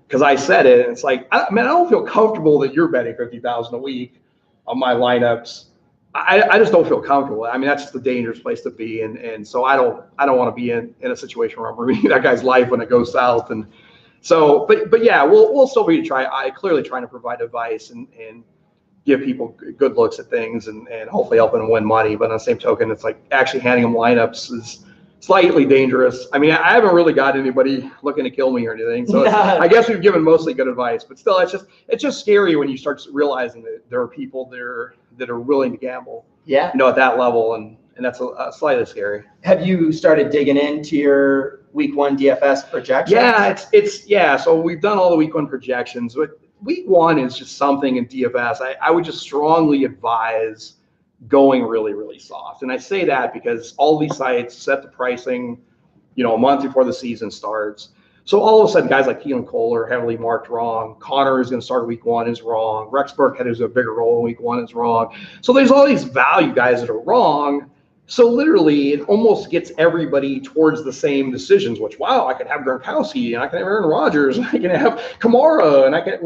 because I said it. And it's like, I don't feel comfortable that you're betting 50,000 a week on my lineups. I just don't feel comfortable. I mean, that's just a dangerous place to be, and so I don't want to be in a situation where I'm ruining that guy's life when it goes south. And so, but yeah, we'll still be clearly trying to provide advice and give people good looks at things and hopefully helping them win money. But on the same token, it's like actually handing them lineups is slightly dangerous. I mean, I haven't really got anybody looking to kill me or anything. So I guess we've given mostly good advice, but still it's just scary when you start realizing that there are people that are willing to gamble, at that level. And that's slightly scary. Have you started digging into your week 1 DFS projections? Yeah, so we've done all the week 1 projections, but week 1 is just something in DFS. I would just strongly advise going really, really soft. And I say that because all these sites set the pricing, a month before the season starts. So all of a sudden, guys like Keelan Cole are heavily marked wrong. Connor is going to start week 1 is wrong. Rex Burkhead has a bigger role in week 1 is wrong. So there's all these value guys that are wrong. So literally, it almost gets everybody towards the same decisions. Which, wow, I can have Gronkowski, and I can have Aaron Rodgers, and I can have Kamara, and I can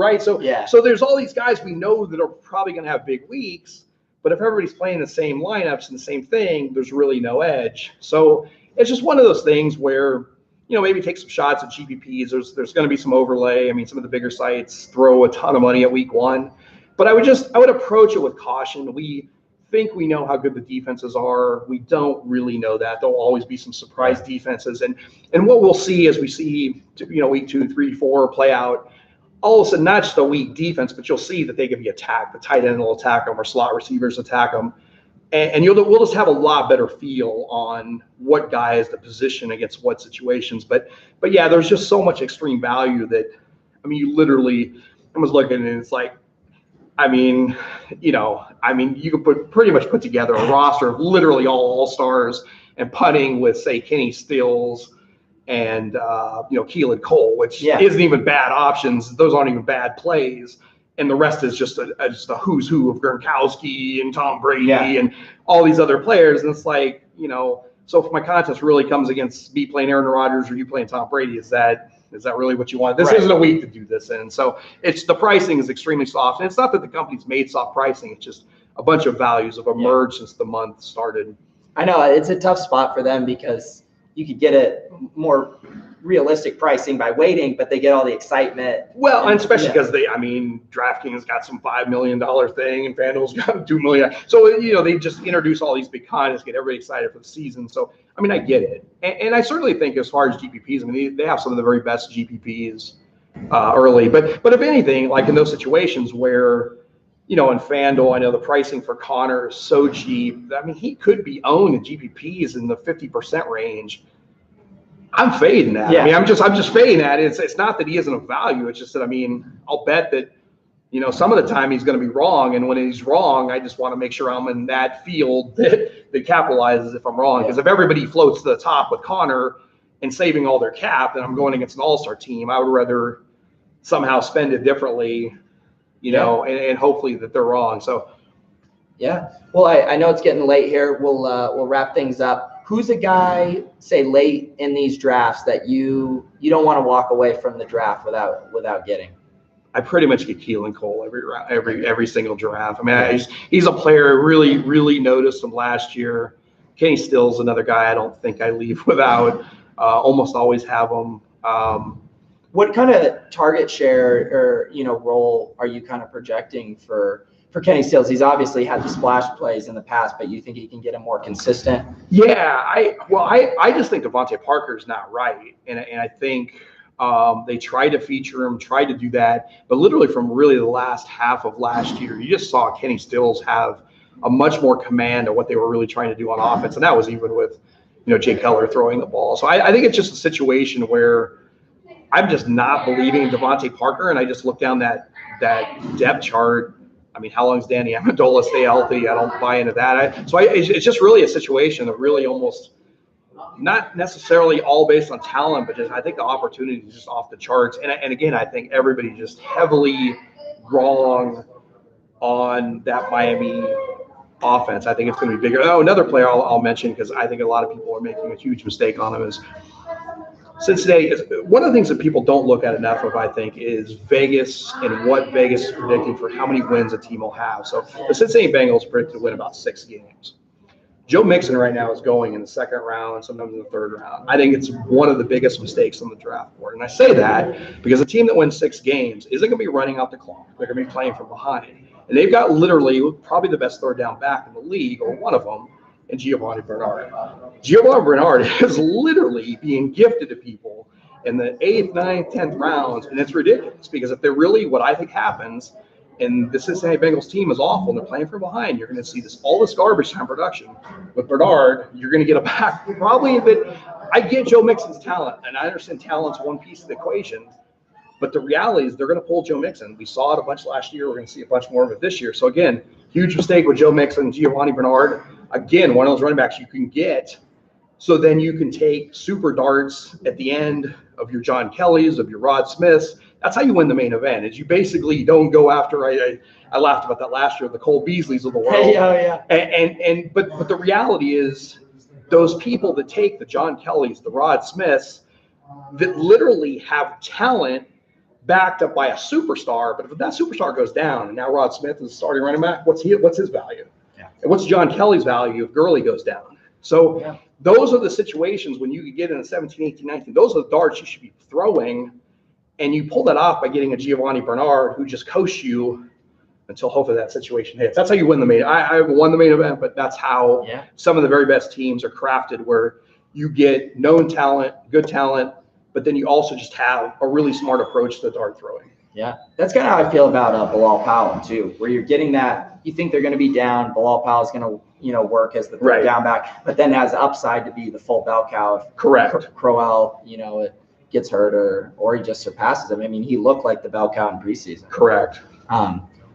So there's all these guys we know that are probably going to have big weeks. But if everybody's playing the same lineups and the same thing, there's really no edge. So it's just one of those things where, maybe take some shots at GPPs. There's going to be some overlay. I mean, some of the bigger sites throw a ton of money at week 1. But I would approach it with caution. We think we know how good the defenses are. We don't really know that. There'll always be some surprise defenses. And what we'll see as we see, week 2, 3, 4 play out, all of a sudden, not just a weak defense, but you'll see that they can be attacked. The tight end will attack them, or slot receivers attack them. And we'll just have a lot better feel on what guys to position against what situations. But yeah, there's just so much extreme value that, you literally, I was looking and it's like, you could pretty much put together a roster of literally all-stars and punting with, say, Kenny Stills and, Keelan Cole, which isn't even bad options. Those aren't even bad plays. And the rest is just a who's who of Gronkowski and Tom Brady and all these other players. And it's like, so if my contest really comes against me playing Aaron Rodgers or you playing Tom Brady, is that really what you want? This isn't a week to do this in. So the pricing is extremely soft. And it's not that the company's made soft pricing. It's just a bunch of values have emerged since the month started. I know it's a tough spot for them because you could get a more realistic pricing by waiting, but they get all the excitement. Well, and especially because DraftKings got some $5 million thing and FanDuel's got $2 million. So, they just introduce all these big contests, get everybody excited for the season. So, I get it. And I certainly think as far as GPPs, they have some of the very best GPPs early. But if anything, like in those situations where, in FanDuel, I know the pricing for Connor is so cheap. He could be owned at GPPs in the 50% range. I'm fading that. Yeah. I'm just fading that. It's not that he isn't of value. It's just that, I'll bet that, some of the time he's going to be wrong. And when he's wrong, I just want to make sure I'm in that field that capitalizes if I'm wrong. Because if everybody floats to the top with Connor and saving all their cap, then I'm going against an all-star team. I would rather somehow spend it differently, and hopefully that they're wrong. So, yeah. Well, I know it's getting late here. We'll wrap things up. Who's a guy, say, late in these drafts that you don't want to walk away from the draft without getting? I pretty much get Keelan Cole every single draft. He's a player. Really, really noticed him last year. Kenny Stills, another guy I don't think I leave without. Almost always have him. What kind of target share or role are you kind of projecting for Kenny Stills? He's obviously had the splash plays in the past, but you think he can get him more consistent? Yeah, I just think Devontae Parker's not right, and I think they tried to feature him, tried to do that, but literally from really the last half of last year, you just saw Kenny Stills have a much more command of what they were really trying to do on offense, and that was even with Jay Cutler throwing the ball. So I think it's just a situation where I'm just not believing in Devontae Parker, and I just look down that depth chart. How long does Danny Amendola stay healthy? I don't buy into that. It's just really a situation that really almost not necessarily all based on talent, but just I think the opportunity is just off the charts. And again, I think everybody just heavily wrong on that Miami offense. I think it's going to be bigger. Oh, another player I'll mention because I think a lot of people are making a huge mistake on him is Cincinnati. One of the things that people don't look at enough of, I think, is Vegas and what Vegas is predicting for how many wins a team will have. So the Cincinnati Bengals predicted to win about 6 games. Joe Mixon right now is going in the second round, sometimes in the third round. I think it's one of the biggest mistakes on the draft board. And I say that because a team that wins 6 games isn't going to be running out the clock. They're going to be playing from behind. And they've got literally probably the best third down back in the league, or one of them, and Giovanni Bernard. Giovanni Bernard is literally being gifted to people in the 8th, 9th, 10th rounds, and it's ridiculous because if they're really what I think happens, and the Cincinnati Bengals team is awful and they're playing from behind, you're going to see all this garbage time production. With Bernard, you're going to get a back probably a bit. I get Joe Mixon's talent, and I understand talent's one piece of the equation, but the reality is they're going to pull Joe Mixon. We saw it a bunch last year. We're going to see a bunch more of it this year. So again, huge mistake with Joe Mixon and Giovanni Bernard. Again, one of those running backs you can get, so then you can take super darts at the end of your John Kellys, of your Rod Smiths. That's how you win the main event. Is you basically don't go after. I laughed about that last year, the Cole Beasleys of the world. Yeah. But the reality is, those people that take the John Kellys, the Rod Smiths, that literally have talent backed up by a superstar. But if that superstar goes down, and now Rod Smith is starting running back, what's his value? Yeah. And what's John Kelly's value if Gurley goes down? So Yeah. those are the situations when you get in a 17, 18, 19, those are the darts you should be throwing. And you pull that off by getting a Giovanni Bernard who just coasts you until hopefully that situation hits. That's how you win the main. I won the main event, but that's how some of the very best teams are crafted, where you get known talent, good talent, but then you also just have a really smart approach to dart throwing. Yeah, that's kind of how I feel about Bilal Powell too, where you're getting that. You think they're going to be down. Bilal Powell is going to, work as the third down back, but then has upside to be the full bell cow. If Correct. Crowell, it gets hurt or he just surpasses him. I mean, he looked like the bell cow in preseason. Correct.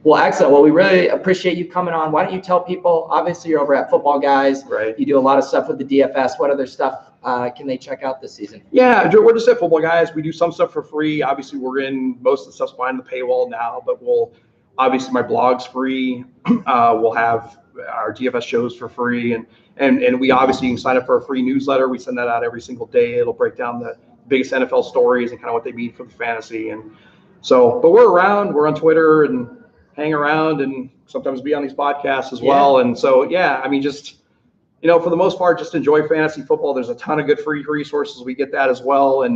Well, excellent. Well, we really appreciate you coming on. Why don't you tell people, obviously you're over at Football Guys. Right. You do a lot of stuff with the DFS. What other stuff can they check out this season? Yeah, we're just at Football Guys. We do some stuff for free. Obviously, we're in most of the stuff's behind the paywall now, but obviously my blog's free. We'll have our DFS shows for free. And we obviously, you can sign up for a free newsletter. We send that out every single day. It'll break down the biggest NFL stories and kind of what they mean for the fantasy. And so, but we're around. We're on Twitter and hang around and sometimes be on these podcasts as well. And so, I mean, just, for the most part, just enjoy fantasy football. There's a ton of good free resources. We get that as well.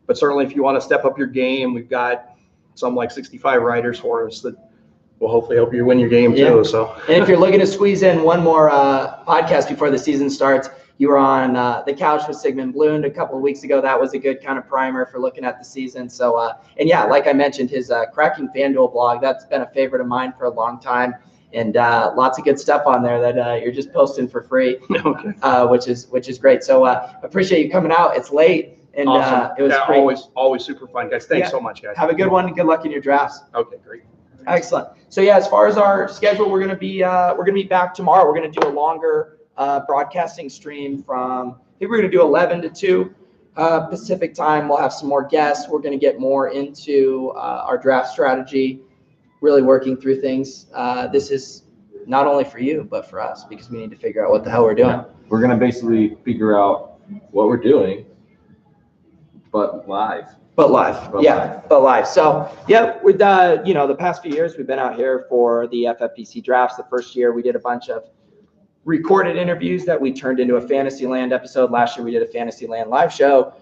But certainly if you want to step up your game, we've got some like 65 writers for us that will hopefully help you win your game too. So, and if you're looking to squeeze in one more podcast before the season starts, you were on the couch with Sigmund Blund a couple of weeks ago. That was a good kind of primer for looking at the season. So, like I mentioned, his Cracking FanDuel blog, that's been a favorite of mine for a long time. And lots of good stuff on there that you're just posting for free, which is great. So appreciate you coming out. It's late, and awesome. It was great. Always super fun, guys. Thanks so much, guys. Have a good one. Good luck in your drafts. Okay, great. Excellent. So as far as our schedule, we're gonna be back tomorrow. We're gonna do a longer broadcasting stream from, I think we're going to do 11 to 2 Pacific time. We'll have some more guests. We're going to get more into our draft strategy, really working through things. This is not only for you, but for us, because we need to figure out what the hell we're doing. Yeah. We're going to basically figure out what we're doing, but live. But live. So, with the past few years, we've been out here for the FFPC drafts. The first year we did a bunch of recorded interviews that we turned into a Fantasyland episode. Last year we did a Fantasyland live show.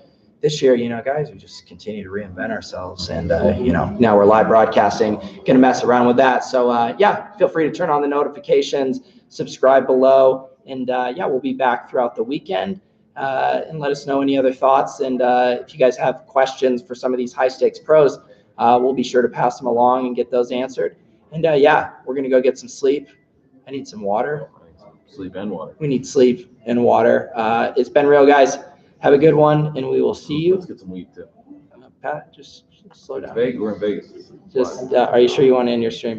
This year, guys, we just continue to reinvent ourselves. And, now we're live broadcasting, going to mess around with that. So, feel free to turn on the notifications, subscribe below. And, we'll be back throughout the weekend. And let us know any other thoughts. And if you guys have questions for some of these high stakes pros, we'll be sure to pass them along and get those answered. And, we're going to go get some sleep. I need some water. Sleep and water. We need sleep and water. It's been real, guys. Have a good one, and we will see you. Let's get some weed too. Pat, just slow down. We're in Vegas. Just, are you sure you want to end your stream?